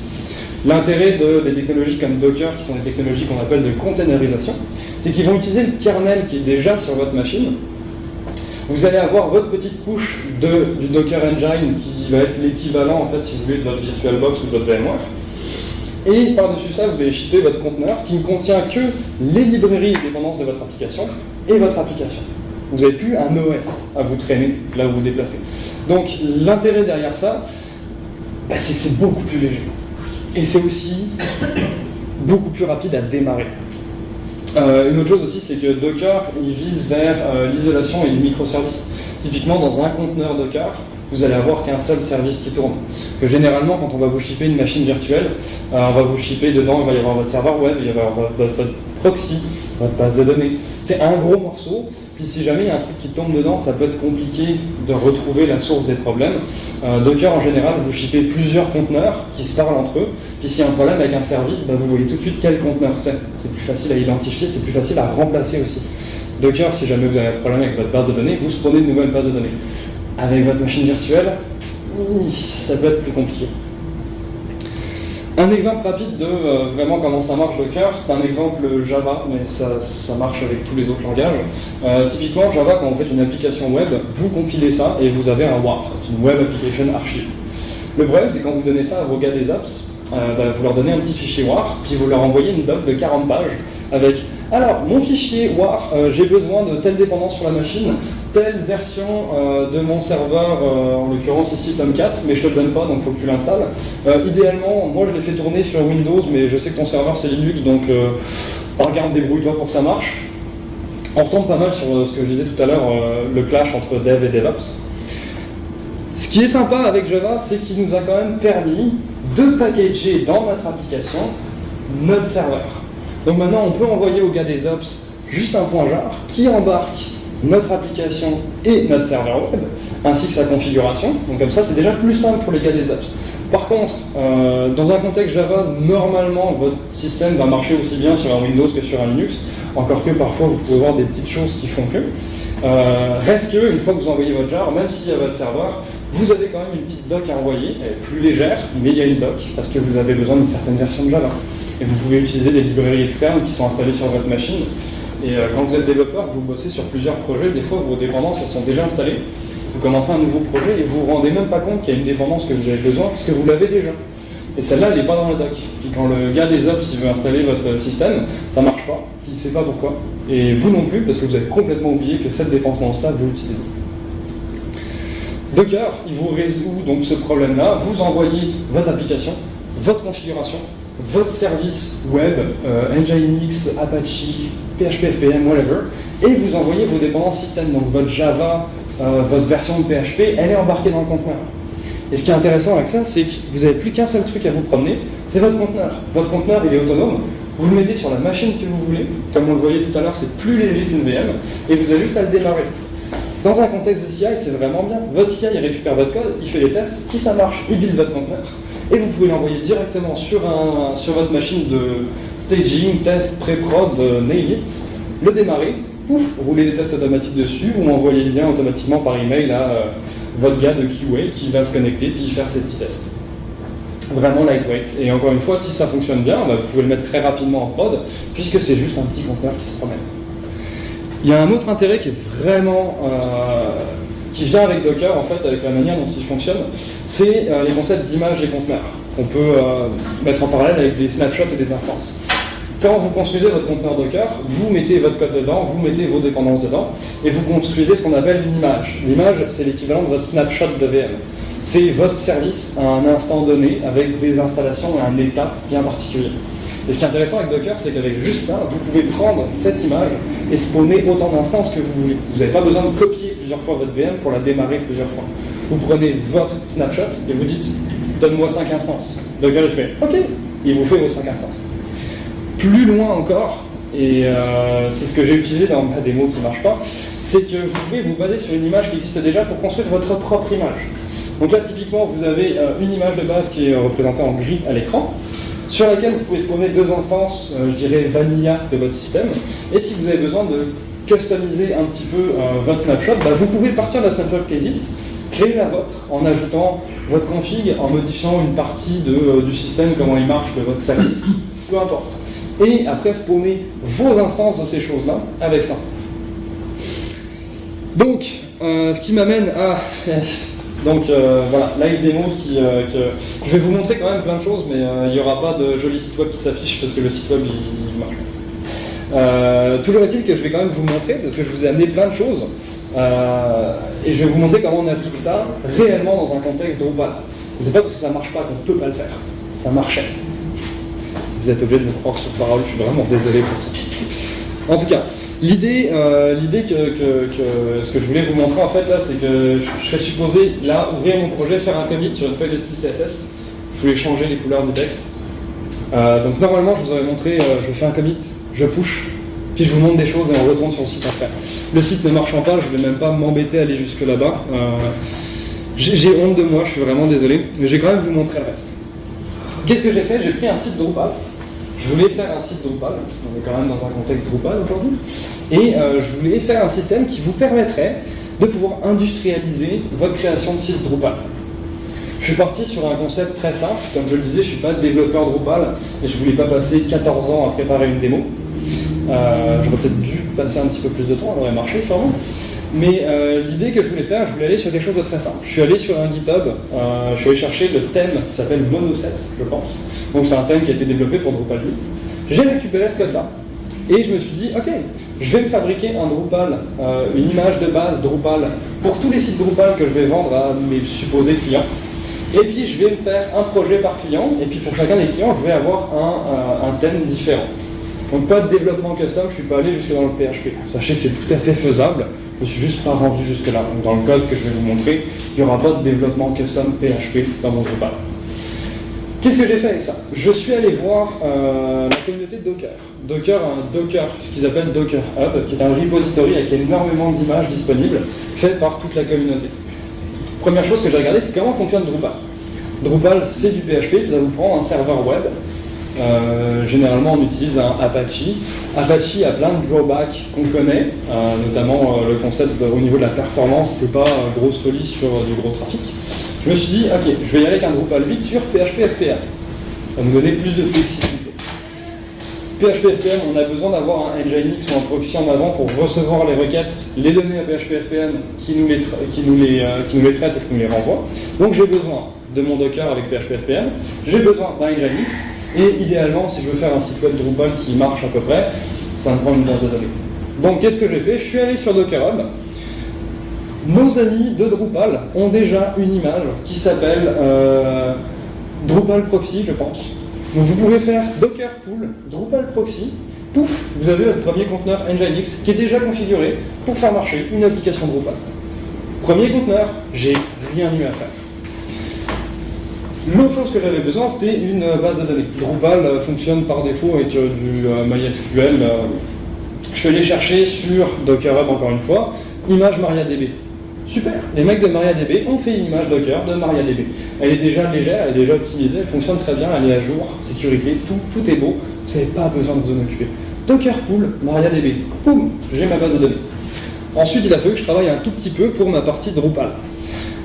L'intérêt des technologies comme Docker, qui sont des technologies qu'on appelle de containerisation, c'est qu'ils vont utiliser le kernel qui est déjà sur votre machine. Vous allez avoir votre petite couche du Docker Engine qui va être l'équivalent, en fait, si vous voulez, de votre VirtualBox ou de votre VMware. Et par-dessus ça, vous allez shipper votre conteneur qui ne contient que les librairies et dépendances de votre application et votre application. Vous n'avez plus un OS à vous traîner là où vous vous déplacez. Donc l'intérêt derrière ça, c'est que c'est beaucoup plus léger. Et c'est aussi beaucoup plus rapide à démarrer. Une autre chose aussi, c'est que Docker, il vise vers l'isolation et les microservices. Typiquement, dans un conteneur Docker, vous allez avoir qu'un seul service qui tourne. Que généralement, quand on va vous shipper une machine virtuelle, on va vous shipper dedans, il va y avoir votre serveur web, il va y avoir votre proxy, votre base de données. C'est un gros morceau. Puis si jamais il y a un truc qui tombe dedans, ça peut être compliqué de retrouver la source des problèmes. Docker, en général, vous shippez plusieurs conteneurs qui se parlent entre eux. Puis s'il y a un problème avec un service, vous voyez tout de suite quel conteneur c'est. C'est plus facile à identifier, c'est plus facile à remplacer aussi. Docker, si jamais vous avez un problème avec votre base de données, vous spawnez de nouvelles bases de données. Avec votre machine virtuelle, ça peut être plus compliqué. Un exemple rapide de vraiment comment ça marche Docker, c'est un exemple Java, mais ça marche avec tous les autres langages. Typiquement Java, quand vous faites une application web, vous compilez ça et vous avez un WAR, une Web Application Archive. Le problème, c'est quand vous donnez ça à vos gars des apps, vous leur donnez un petit fichier WAR, puis vous leur envoyez une doc de 40 pages avec « Alors, mon fichier WAR, j'ai besoin de telle dépendance sur la machine, telle version de mon serveur, en l'occurrence ici Tomcat, mais je te le donne pas, donc il faut que tu l'installes. Idéalement, moi je l'ai fait tourner sur Windows, mais je sais que ton serveur c'est Linux, donc regarde, débrouille-toi pour que ça marche. » On retombe pas mal sur ce que je disais tout à l'heure, le clash entre Dev et DevOps. Ce qui est sympa avec Java, c'est qu'il nous a quand même permis de packager dans notre application notre serveur. Donc maintenant, on peut envoyer aux gars des ops juste un point jar qui embarque notre application et notre serveur web, ainsi que sa configuration. Donc comme ça, c'est déjà plus simple pour les gars des ops. Par contre, dans un contexte Java, normalement, votre système va marcher aussi bien sur un Windows que sur un Linux, encore que parfois, vous pouvez voir des petites choses qui font que. Reste que, une fois que vous envoyez votre jar, même s'il y a votre serveur, vous avez quand même une petite doc à envoyer, elle est plus légère, mais il y a une doc, parce que vous avez besoin d'une certaine version de Java. Et vous pouvez utiliser des librairies externes qui sont installées sur votre machine. Et quand vous êtes développeur, vous bossez sur plusieurs projets, des fois vos dépendances elles sont déjà installées. Vous commencez un nouveau projet et vous vous rendez même pas compte qu'il y a une dépendance que vous avez besoin, puisque vous l'avez déjà. Et celle-là, elle n'est pas dans la doc. Puis quand le gars des ops il veut installer votre système, ça ne marche pas, puis il ne sait pas pourquoi. Et vous non plus, parce que vous avez complètement oublié que cette dépendance-là, vous l'utilisez. Docker, il vous résout donc ce problème-là. Vous envoyez votre application, votre configuration, votre service web, Nginx, Apache, PHP, FPM, whatever, et vous envoyez vos dépendances système. Donc votre Java, votre version de PHP, elle est embarquée dans le conteneur. Et ce qui est intéressant avec ça, c'est que vous n'avez plus qu'un seul truc à vous promener, c'est votre conteneur. Votre conteneur, il est autonome. Vous le mettez sur la machine que vous voulez. Comme on le voyait tout à l'heure, c'est plus léger qu'une VM, et vous avez juste à le démarrer. Dans un contexte de CI, c'est vraiment bien. Votre CI, il récupère votre code, il fait les tests. Si ça marche, il build votre conteneur. Et vous pouvez l'envoyer directement sur votre machine de staging, test, pré-prod, name it, le démarrer, pouf, rouler des tests automatiques dessus, ou envoyer le lien automatiquement par email à votre gars de QA qui va se connecter puis faire ses petits tests. Vraiment lightweight. Et encore une fois, si ça fonctionne bien, vous pouvez le mettre très rapidement en prod, puisque c'est juste un petit conteneur qui se promène. Il y a un autre intérêt qui est vraiment qui vient avec Docker, en fait, avec la manière dont il fonctionne, c'est les concepts d'image et conteneurs. On peut mettre en parallèle avec des snapshots et des instances. Quand vous construisez votre conteneur Docker, vous mettez votre code dedans, vous mettez vos dépendances dedans, et vous construisez ce qu'on appelle une image. L'image, c'est l'équivalent de votre snapshot de VM. C'est votre service à un instant donné, avec des installations et un état bien particulier. Et ce qui est intéressant avec Docker, c'est qu'avec juste ça, vous pouvez prendre cette image et spawner autant d'instances que vous voulez. Vous n'avez pas besoin de copier plusieurs fois votre VM pour la démarrer plusieurs fois. Vous prenez votre snapshot et vous dites « donne-moi 5 instances ». Docker il fait « ok », il vous fait vos 5 instances. Plus loin encore, et c'est ce que j'ai utilisé dans ma démo qui ne marche pas, c'est que vous pouvez vous baser sur une image qui existe déjà pour construire votre propre image. Donc là, typiquement, vous avez une image de base qui est représentée en gris à l'écran, sur laquelle vous pouvez spawner 2 instances, je dirais vanilla de votre système. Et si vous avez besoin de customiser un petit peu votre snapshot, vous pouvez partir de la snapshot qui existe, créer la vôtre en ajoutant votre config, en modifiant une partie du système, comment il marche, de votre service, peu importe. Et après spawner vos instances de ces choses-là avec ça. Donc, ce qui m'amène à... Donc voilà, live démo je vais vous montrer quand même plein de choses, mais il n'y aura pas de joli site web qui s'affiche parce que le site web il marche. Toujours est-il que je vais quand même vous montrer, parce que je vous ai amené plein de choses, et je vais vous montrer comment on applique ça réellement dans un contexte Drupal. C'est pas parce que ça marche pas qu'on ne peut pas le faire, ça marchait. Vous êtes obligé de me croire sur parole, je suis vraiment désolé pour ça. En tout cas, l'idée ce que je voulais vous montrer en fait là, c'est que je serais supposé là ouvrir mon projet, faire un commit sur une feuille de style CSS. Je voulais changer les couleurs du texte. Donc normalement je vous aurais montré, je fais un commit, je push, puis je vous montre des choses et on retourne sur le site après. Le site ne marchant pas, je ne vais même pas m'embêter à aller jusque là-bas. J'ai honte de moi, je suis vraiment désolé, mais je vais quand même vous montrer le reste. Qu'est-ce que j'ai fait? J'ai pris un site Drupal. Je voulais faire un site Drupal, on est quand même dans un contexte Drupal aujourd'hui, et je voulais faire un système qui vous permettrait de pouvoir industrialiser votre création de site Drupal. Je suis parti sur un concept très simple, comme je le disais, je ne suis pas développeur Drupal, et je ne voulais pas passer 14 ans à préparer une démo. J'aurais peut-être dû passer un petit peu plus de temps, ça aurait marché sûrement. Mais l'idée que je voulais faire, je voulais aller sur quelque chose de très simple. Je suis allé sur un GitHub, je suis allé chercher le thème qui s'appelle Monoset, je pense. Donc c'est un thème qui a été développé pour Drupal 8. J'ai récupéré ce code-là et je me suis dit, ok, je vais me fabriquer un Drupal, une image de base Drupal pour tous les sites Drupal que je vais vendre à mes supposés clients. Et puis je vais me faire un projet par client, et puis pour chacun des clients, je vais avoir un thème différent. Donc pas de développement custom, je ne suis pas allé jusque dans le PHP. Sachez que c'est tout à fait faisable, je ne suis juste pas rendu jusque là. Donc dans le code que je vais vous montrer, il n'y aura pas de développement custom PHP dans mon Drupal. Qu'est-ce que j'ai fait avec ça? Je suis allé voir la communauté de Docker. Docker a un Docker, ce qu'ils appellent Docker Hub, qui est un repository avec énormément d'images disponibles, faites par toute la communauté. Première chose que j'ai regardé, c'est comment fonctionne Drupal. Drupal, c'est du PHP, ça vous prend un serveur web. Généralement, on utilise un Apache. Apache a plein de drawbacks qu'on connaît, notamment le concept au niveau de la performance, c'est pas grosse folie sur du gros trafic. Je me suis dit, ok, je vais y aller avec un Drupal 8 sur PHP FPM. Ça va nous donner plus de flexibilité. PHP FPM, on a besoin d'avoir un Nginx ou un proxy en avant pour recevoir les requêtes, les donner à PHP FPM qui nous les traite et qui nous les renvoie. Donc j'ai besoin de mon Docker avec PHP FPM, j'ai besoin d'un Nginx, et idéalement, si je veux faire un site web Drupal qui marche à peu près, ça me prend une base de données. Donc qu'est-ce que j'ai fait? Je suis allé sur Docker Hub. Nos amis de Drupal ont déjà une image qui s'appelle Drupal Proxy, je pense. Donc vous pouvez faire Docker Pool, Drupal Proxy, pouf, vous avez votre premier conteneur Nginx qui est déjà configuré pour faire marcher une application Drupal. Premier conteneur, j'ai rien eu à faire. L'autre chose que j'avais besoin, c'était une base de données. Drupal fonctionne par défaut avec du MySQL. Je suis allé chercher sur Docker Hub encore une fois, image MariaDB. Super, les mecs de MariaDB ont fait une image Docker de MariaDB. Elle est déjà légère, elle est déjà optimisée, elle fonctionne très bien, elle est à jour, sécurité, tout est beau, vous n'avez pas besoin de vous en occuper. Docker Pool, MariaDB, boum, j'ai ma base de données. Ensuite, il a fallu que je travaille un tout petit peu pour ma partie Drupal.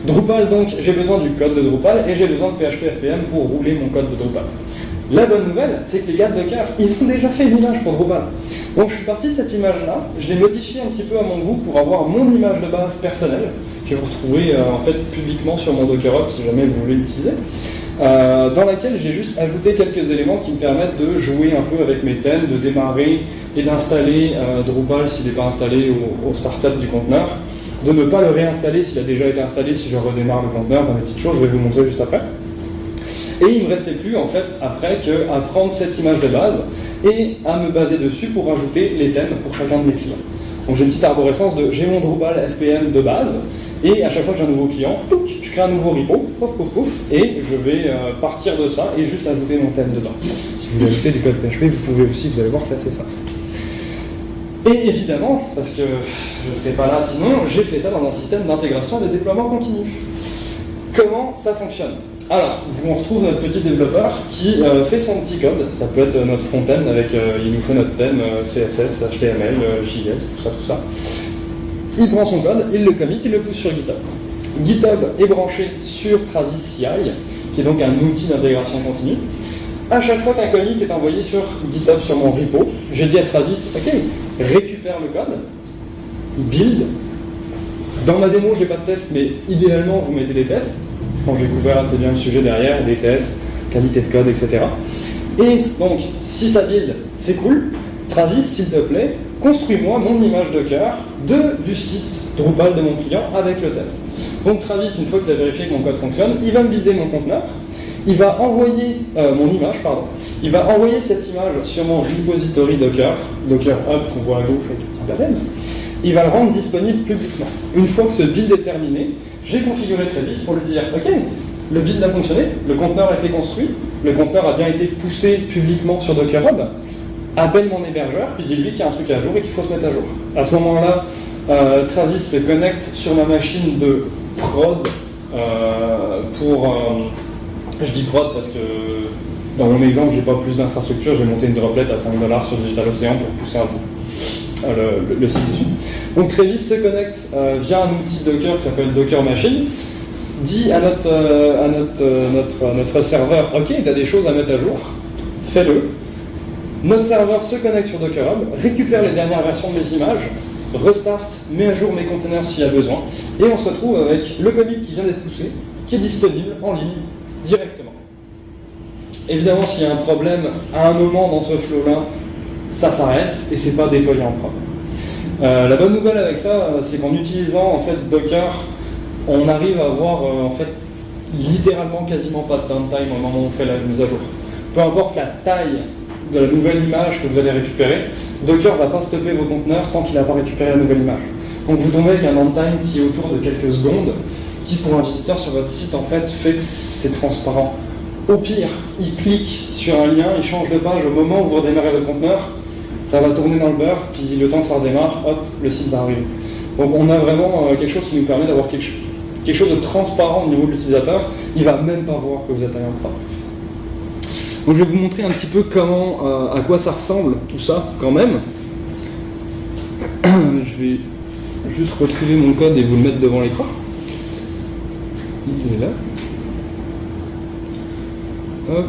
Drupal, donc, j'ai besoin du code de Drupal et j'ai besoin de PHP FPM pour rouler mon code de Drupal. La bonne nouvelle, c'est que les gars de Docker, ils ont déjà fait une image pour Drupal. Donc je suis parti de cette image-là, je l'ai modifiée un petit peu à mon goût pour avoir mon image de base personnelle, que vous retrouvez en fait publiquement sur mon Docker Hub si jamais vous voulez l'utiliser, dans laquelle j'ai juste ajouté quelques éléments qui me permettent de jouer un peu avec mes thèmes, de démarrer et d'installer Drupal s'il n'est pas installé au startup du conteneur, de ne pas le réinstaller s'il a déjà été installé si je redémarre le conteneur, dans des petites choses, je vais vous montrer juste après. Et il ne me restait plus en fait après qu'à prendre cette image de base et à me baser dessus pour rajouter les thèmes pour chacun de mes clients. Donc j'ai une petite arborescence de j'ai mon Drupal FPM de base et à chaque fois que j'ai un nouveau client, je crée un nouveau repo, pouf pouf pouf, et je vais partir de ça et juste ajouter mon thème dedans. Si vous voulez ajouter du code PHP, vous pouvez aussi, vous allez voir, c'est assez simple. Et évidemment, parce que je ne serais pas là sinon, j'ai fait ça dans un système d'intégration et de déploiement continu. Comment ça fonctionne? Alors, on retrouve notre petit développeur qui fait son petit code, ça peut être notre front-end avec, il nous fait notre thème CSS, HTML, JS, tout ça. Il prend son code, il le commit, il le pousse sur GitHub. GitHub est branché sur Travis CI, qui est donc un outil d'intégration continue. À chaque fois qu'un commit est envoyé sur GitHub sur mon repo, j'ai dit à Travis, ok, récupère le code, build. Dans ma démo, j'ai pas de test, mais idéalement, vous mettez des tests. Quand j'ai couvert assez bien le sujet derrière, des tests, qualité de code, etc. Et donc, si ça build, c'est cool. Travis, s'il te plaît, construis-moi mon image Docker du site Drupal de mon client avec le thème. Donc Travis, une fois qu'il a vérifié que mon code fonctionne, il va me builder mon conteneur, il va envoyer mon image, il va envoyer cette image sur mon repository Docker Hub qu'on voit à gauche avec le petit label. Il va le rendre disponible publiquement. Une fois que ce build est terminé, j'ai configuré Travis pour lui dire « Ok, le build a fonctionné, le conteneur a été construit, le conteneur a bien été poussé publiquement sur Docker Hub, appelle mon hébergeur, puis dis-lui qu'il y a un truc à jour et qu'il faut se mettre à jour. » À ce moment-là, Travis se connecte sur ma machine de prod je dis prod parce que dans mon exemple, j'ai pas plus d'infrastructure, j'ai monté une droplet à $5 sur DigitalOcean pour pousser un peu le site dessus. Donc Travis se connecte via un outil Docker qui s'appelle Docker Machine, dit à notre serveur, ok, tu as des choses à mettre à jour, fais-le. Notre serveur se connecte sur Docker Hub, récupère les dernières versions de mes images, restart, met à jour mes conteneurs s'il y a besoin, et on se retrouve avec le commit qui vient d'être poussé, qui est disponible en ligne directement. Évidemment, s'il y a un problème à un moment dans ce flow-là, ça s'arrête et c'est pas déployé en prod. La bonne nouvelle avec ça, c'est qu'en utilisant en fait Docker, on arrive à avoir en fait littéralement quasiment pas de downtime au moment où on fait la mise à jour. Peu importe la taille de la nouvelle image que vous allez récupérer, Docker ne va pas stopper vos conteneurs tant qu'il n'a pas récupéré la nouvelle image. Donc vous tombez avec un downtime qui est autour de quelques secondes, qui pour un visiteur sur votre site en fait que c'est transparent. Au pire, il clique sur un lien, il change de page au moment où vous redémarrez votre conteneur, ça va tourner dans le beurre, puis le temps que ça redémarre, hop, le site va arriver. Donc on a vraiment quelque chose qui nous permet d'avoir quelque chose de transparent au niveau de l'utilisateur, il ne va même pas voir que vous êtes allé en prod. Donc je vais vous montrer un petit peu comment, à quoi ça ressemble tout ça quand même. Je vais juste retrouver mon code et vous le mettre devant l'écran. Il est là. Hop.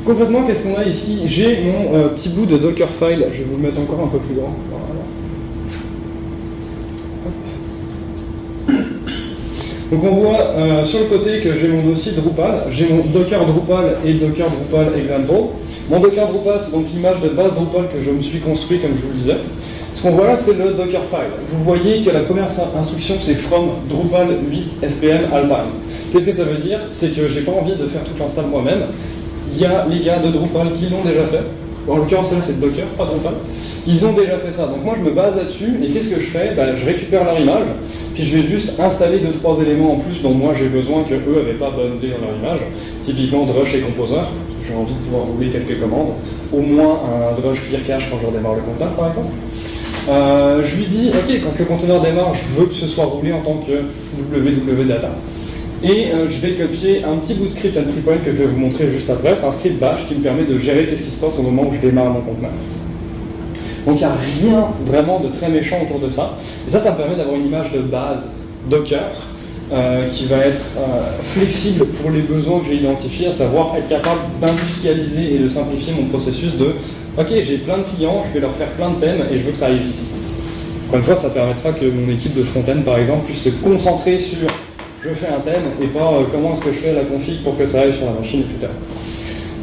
Concrètement, qu'est-ce qu'on a ici? J'ai mon petit bout de Dockerfile, je vais vous le mettre encore un peu plus grand. Voilà. Donc on voit sur le côté que j'ai mon dossier Drupal, j'ai mon Docker Drupal et Docker Drupal Example. Mon Docker Drupal, c'est donc l'image de base Drupal que je me suis construit, comme je vous le disais. Ce qu'on voit là, c'est le Dockerfile. Vous voyez que la première instruction, c'est from Drupal 8 FPM Alpine. Qu'est-ce que ça veut dire? C'est que j'ai pas envie de faire toute l'install moi-même. Il y a les gars de Drupal qui l'ont déjà fait. En l'occurrence, là, c'est Docker, pas Drupal. Ils ont déjà fait ça. Donc moi, je me base là-dessus. Et qu'est-ce que je fais? Je récupère leur image. Puis je vais juste installer 2-3 éléments en plus dont moi, j'ai besoin que eux n'avaient pas bundlé dans leur image. Typiquement, Drush et Composer. J'ai envie de pouvoir rouler quelques commandes. Au moins un Drush Clear Cache quand je redémarre le conteneur, par exemple. Je lui dis, ok, quand le conteneur démarre, je veux que ce soit roulé en tant que www.data. Et je vais copier un petit bout de script entry point que je vais vous montrer juste après. C'est un script bash qui me permet de gérer qu'est-ce qui se passe au moment où je démarre mon conteneur. Donc il n'y a rien vraiment de très méchant autour de ça. Et ça me permet d'avoir une image de base Docker qui va être flexible pour les besoins que j'ai identifiés, à savoir être capable d'industrialiser et de simplifier mon processus de ok, j'ai plein de clients, je vais leur faire plein de thèmes et je veux que ça aille vite. Encore une fois, ça permettra que mon équipe de front-end, par exemple, puisse se concentrer sur je fais un thème et pas comment est-ce que je fais la config pour que ça aille sur la machine, etc.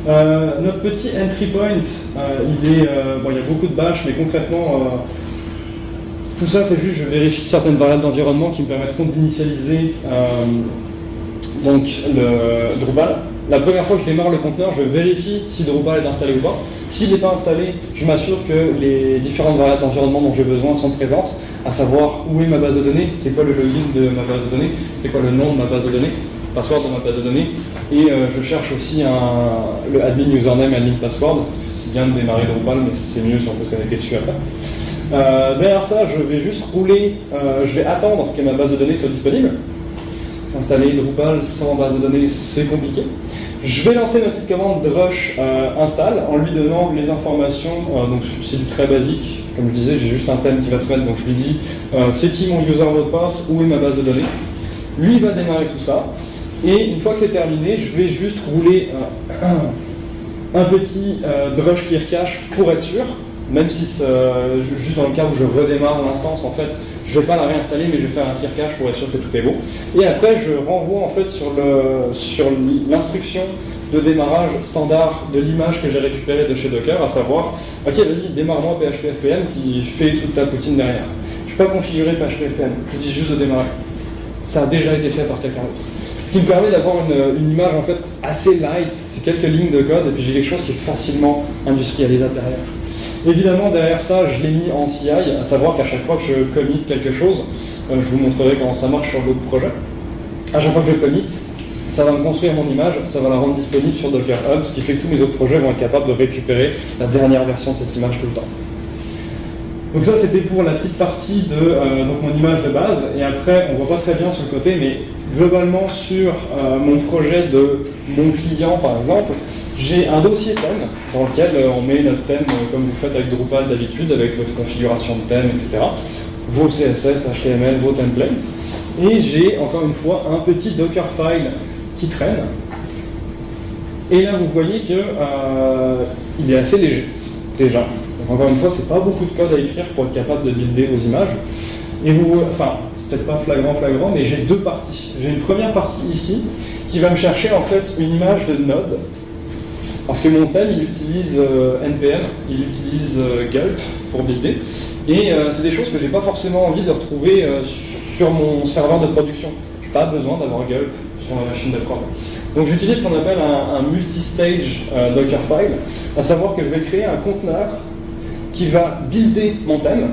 Notre petit entry point, il y a beaucoup de bash, mais concrètement, tout ça, c'est juste je vérifie certaines variables d'environnement qui me permettront d'initialiser donc le Drupal. La première fois que je démarre le conteneur, je vérifie si Drupal est installé ou pas. S'il n'est pas installé, je m'assure que les différentes variables d'environnement dont j'ai besoin sont présentes, à savoir où est ma base de données, c'est quoi le login de ma base de données, c'est quoi le nom de ma base de données, password de ma base de données, et je cherche aussi le admin username et admin password. C'est bien de démarrer Drupal, mais c'est mieux si on peut se connecter dessus après. Derrière ça, je vais juste rouler, je vais attendre que ma base de données soit disponible. Installer Drupal sans base de données, c'est compliqué. Je vais lancer une petite commande de rush install en lui donnant les informations, donc c'est du très basique, comme je disais, j'ai juste un thème qui va se mettre, donc je lui dis c'est qui mon user mot de passe, où est ma base de données. Lui va démarrer tout ça, et une fois que c'est terminé, je vais juste rouler un petit drush clear cache pour être sûr, même si juste dans le cas où je redémarre l'instance, en fait, je ne vais pas la réinstaller, mais je vais faire un clear cache pour être sûr que tout est beau. Et après, je renvoie en fait sur l'instruction de démarrage standard de l'image que j'ai récupérée de chez Docker, à savoir, ok, vas-y, démarre-moi PHP-FPM qui fait toute ta poutine derrière. Je ne vais pas configurer PHP-FPM, je dis juste de démarrer. Ça a déjà été fait par quelqu'un d'autre. Ce qui me permet d'avoir une image en fait assez light, c'est quelques lignes de code, et puis j'ai quelque chose qui est facilement industrialisable derrière. Évidemment, derrière ça, je l'ai mis en CI, à savoir qu'à chaque fois que je commit quelque chose, je vous montrerai comment ça marche sur l'autre projet. À chaque fois que je commit, ça va me construire mon image, ça va la rendre disponible sur Docker Hub, ce qui fait que tous mes autres projets vont être capables de récupérer la dernière version de cette image tout le temps. Donc ça, c'était pour la petite partie de donc mon image de base, et après, on ne voit pas très bien sur le côté, mais globalement sur mon projet de mon client, par exemple, j'ai un dossier thème dans lequel on met notre thème comme vous faites avec Drupal d'habitude, avec votre configuration de thème, etc. Vos CSS, HTML, vos templates. Et j'ai encore une fois un petit Dockerfile qui traîne. Et là vous voyez que il est assez léger déjà. Donc encore une fois, c'est pas beaucoup de code à écrire pour être capable de builder vos images. Et enfin, c'est peut-être pas flagrant, mais j'ai deux parties. J'ai une première partie ici qui va me chercher en fait une image de node. Parce que mon thème, il utilise NPM, il utilise Gulp pour builder, et c'est des choses que j'ai pas forcément envie de retrouver sur mon serveur de production. J'ai pas besoin d'avoir Gulp sur ma machine de prod. Donc j'utilise ce qu'on appelle un multi-stage Dockerfile, à savoir que je vais créer un conteneur qui va builder mon thème,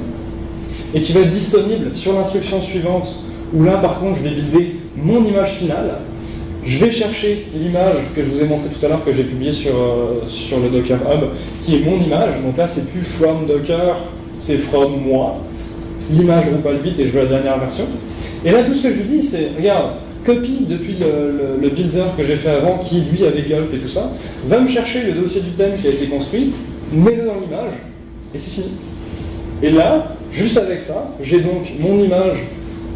et qui va être disponible sur l'instruction suivante, où là par contre je vais builder mon image finale. Je vais chercher l'image que je vous ai montré tout à l'heure, que j'ai publiée sur le Docker Hub, qui est mon image. Donc là, c'est plus from Docker, c'est from moi. L'image Drupal 8 et je veux la dernière version. Et là, tout ce que je lui dis, c'est, regarde, copie depuis le builder que j'ai fait avant, qui lui avait Gulp et tout ça, va me chercher le dossier du thème qui a été construit, mets-le dans l'image, et c'est fini. Et là, juste avec ça, j'ai donc mon image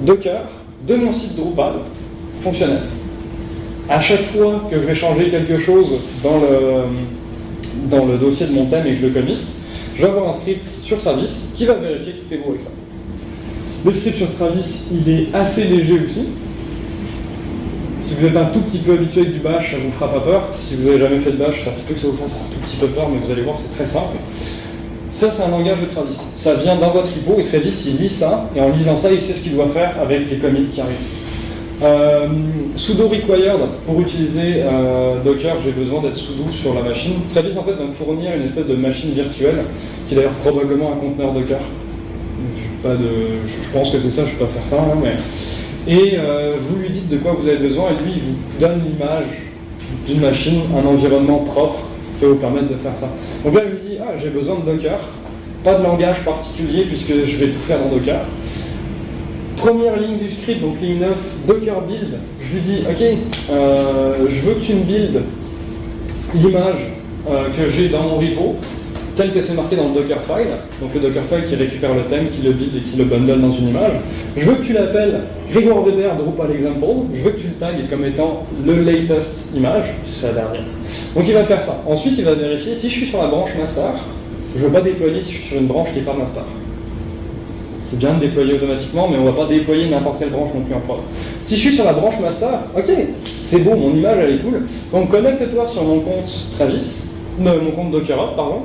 Docker de mon site Drupal fonctionnel. À chaque fois que je vais changer quelque chose dans le dossier de mon thème et que je le commit, je vais avoir un script sur Travis qui va vérifier que tout est beau avec ça. Le script sur Travis, il est assez léger aussi. Si vous êtes un tout petit peu habitué avec du bash, ça ne vous fera pas peur. Si vous n'avez jamais fait de bash, ça se peut que ça vous fasse un tout petit peu peur, mais vous allez voir, c'est très simple. Ça, c'est un langage de Travis. Ça vient dans votre repo et Travis, il lit ça, et en lisant ça, il sait ce qu'il doit faire avec les commits qui arrivent. Sudo required, pour utiliser Docker, j'ai besoin d'être sudo sur la machine. Travis en fait va me fournir une espèce de machine virtuelle, qui est d'ailleurs probablement un conteneur Docker. Je pense que c'est ça, je suis pas certain, hein, mais... Et vous lui dites de quoi vous avez besoin, et lui il vous donne l'image d'une machine, un environnement propre qui va vous permettre de faire ça. Donc là je lui dis, j'ai besoin de Docker, pas de langage particulier puisque je vais tout faire dans Docker. Première ligne du script, donc ligne 9, Docker build, je lui dis, ok, je veux que tu me buildes l'image que j'ai dans mon repo, tel que c'est marqué dans le Dockerfile, donc le Dockerfile qui récupère le thème, qui le build et qui le bundle dans une image. Je veux que tu l'appelles Grégoire Weber Drupal Example, je veux que tu le tagues comme étant le latest image, c'est la dernière. Donc il va faire ça. Ensuite, il va vérifier si je suis sur la branche master, je ne veux pas déployer si je suis sur une branche qui n'est pas master. C'est bien de déployer automatiquement, mais on ne va pas déployer n'importe quelle branche non plus en prod. Si je suis sur la branche master, ok, c'est beau, mon image elle est cool. Donc connecte-toi sur mon compte Travis, mon compte Dockerup, pardon,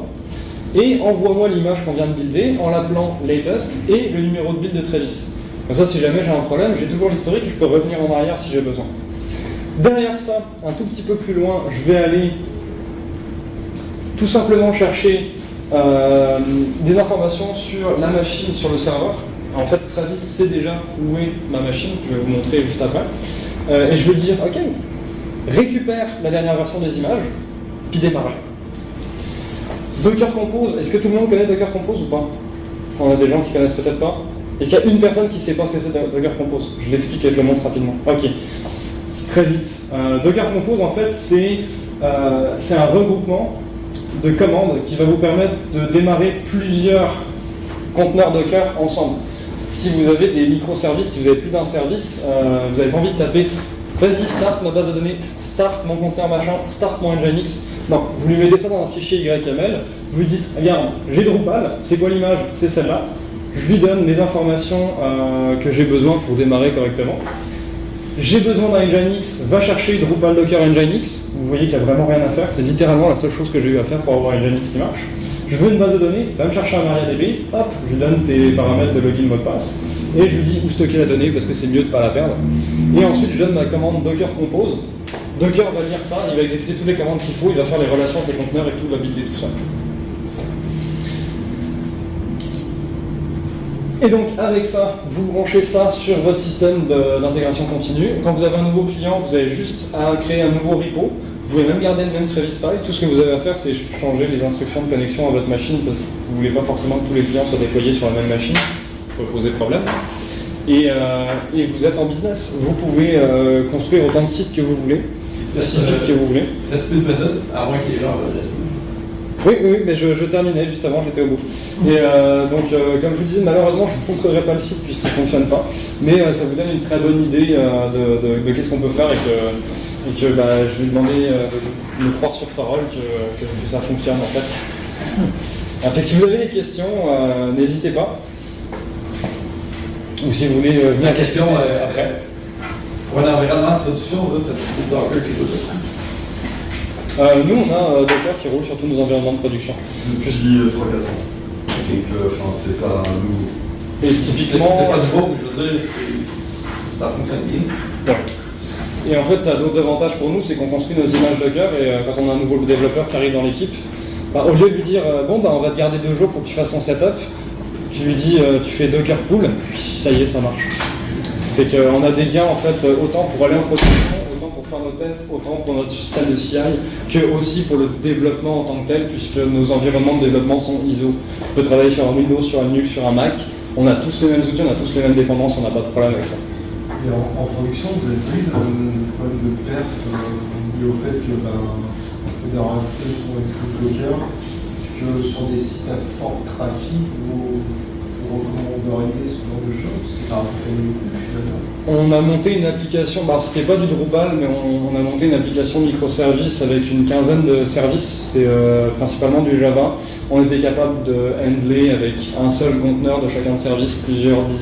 et envoie-moi l'image qu'on vient de builder en l'appelant latest et le numéro de build de Travis. Comme ça, si jamais j'ai un problème, j'ai toujours l'historique et je peux revenir en arrière si j'ai besoin. Derrière ça, un tout petit peu plus loin, je vais aller tout simplement chercher des informations sur la machine, sur le serveur. En fait, Travis sait déjà où est ma machine, je vais vous montrer juste après. Et je vais dire, ok, récupère la dernière version des images, puis démarre. Docker Compose, est-ce que tout le monde connaît Docker Compose ou pas? On a des gens qui connaissent peut-être pas. Est-ce qu'il y a une personne qui ne sait pas ce que c'est Docker Compose? Je l'explique et je le montre rapidement. Ok, très vite. Docker Compose, en fait, c'est un regroupement de commandes qui va vous permettre de démarrer plusieurs conteneurs Docker ensemble. Si vous avez des microservices, si vous avez plus d'un service, vous n'avez pas envie de taper vas-y start ma base de données, start mon conteneur machin, start mon Nginx. Non, vous lui mettez ça dans un fichier YML, vous lui dites regarde, j'ai Drupal, c'est quoi l'image? C'est celle-là. Je lui donne les informations que j'ai besoin pour démarrer correctement. J'ai besoin d'un Nginx, va chercher Drupal Docker Nginx. Vous voyez qu'il n'y a vraiment rien à faire, c'est littéralement la seule chose que j'ai eu à faire pour avoir un Nginx qui marche. Je veux une base de données, va me chercher un MariaDB, hop, je lui donne tes paramètres de login, mot de passe, et je lui dis où stocker la donnée parce que c'est mieux de ne pas la perdre. Et ensuite, je donne ma commande Docker Compose. Docker va lire ça, il va exécuter toutes les commandes qu'il faut, il va faire les relations avec les conteneurs et tout, va builder tout ça. Et donc avec ça, vous branchez ça sur votre système d'intégration continue. Quand vous avez un nouveau client, vous avez juste à créer un nouveau repo. Vous pouvez même garder le même Travis file. Tout ce que vous avez à faire, c'est changer les instructions de connexion à votre machine parce que vous ne voulez pas forcément que tous les clients soient déployés sur la même machine. Ça peut poser problème. Et vous êtes en business. Vous pouvez construire autant de sites que vous voulez, aussi vite que vous voulez. Respect de méthode, à moins qu'il y ait genre Oui, mais je terminais juste avant, j'étais au bout. Et donc, comme je vous disais, malheureusement, je ne vous montrerai pas le site puisqu'il ne fonctionne pas, mais ça vous donne une très bonne idée de qu'est-ce qu'on peut faire et que je vais demander de me croire sur parole que ça fonctionne en fait. En fait, si vous avez des questions, n'hésitez pas. Ou si vous voulez venir la question après. Pour un environnement de production, on veut peut-être plus Docker qui doit ça. Nous, on a Docker qui roule sur tous nos environnements de production. Depuis 3-4 ans. Donc, c'est pas nouveau. Et typiquement. C'est pas nouveau, mais je veux dire, ça fonctionne bien. Ouais. Et en fait, ça a d'autres avantages pour nous, c'est qu'on construit nos images Docker et quand on a un nouveau développeur qui arrive dans l'équipe, au lieu de lui dire on va te garder 2 jours pour que tu fasses ton setup, tu lui dis tu fais Docker Pool, ça y est, ça marche. Fait qu'on a des gains en fait autant pour aller en production, autant pour faire nos tests, autant pour notre système de CI, que aussi pour le développement en tant que tel, puisque nos environnements de développement sont ISO. On peut travailler sur un Windows, sur un Linux, sur un Mac, on a tous les mêmes outils, on a tous les mêmes dépendances, on n'a pas de problème avec ça. Et en production, vous avez pris le problème de perf lié au fait que peut rajouter sur une couche Docker, est-ce que sur des sites à fort trafic, vous recommanderiez ce genre de choses? Parce que ça rapporte beaucoup finalement. On a monté une application, c'était pas du Drupal, mais on a monté une application microservice avec une quinzaine de services, c'était principalement du Java. On était capable de handler avec un seul conteneur de chacun de services plusieurs dizaines.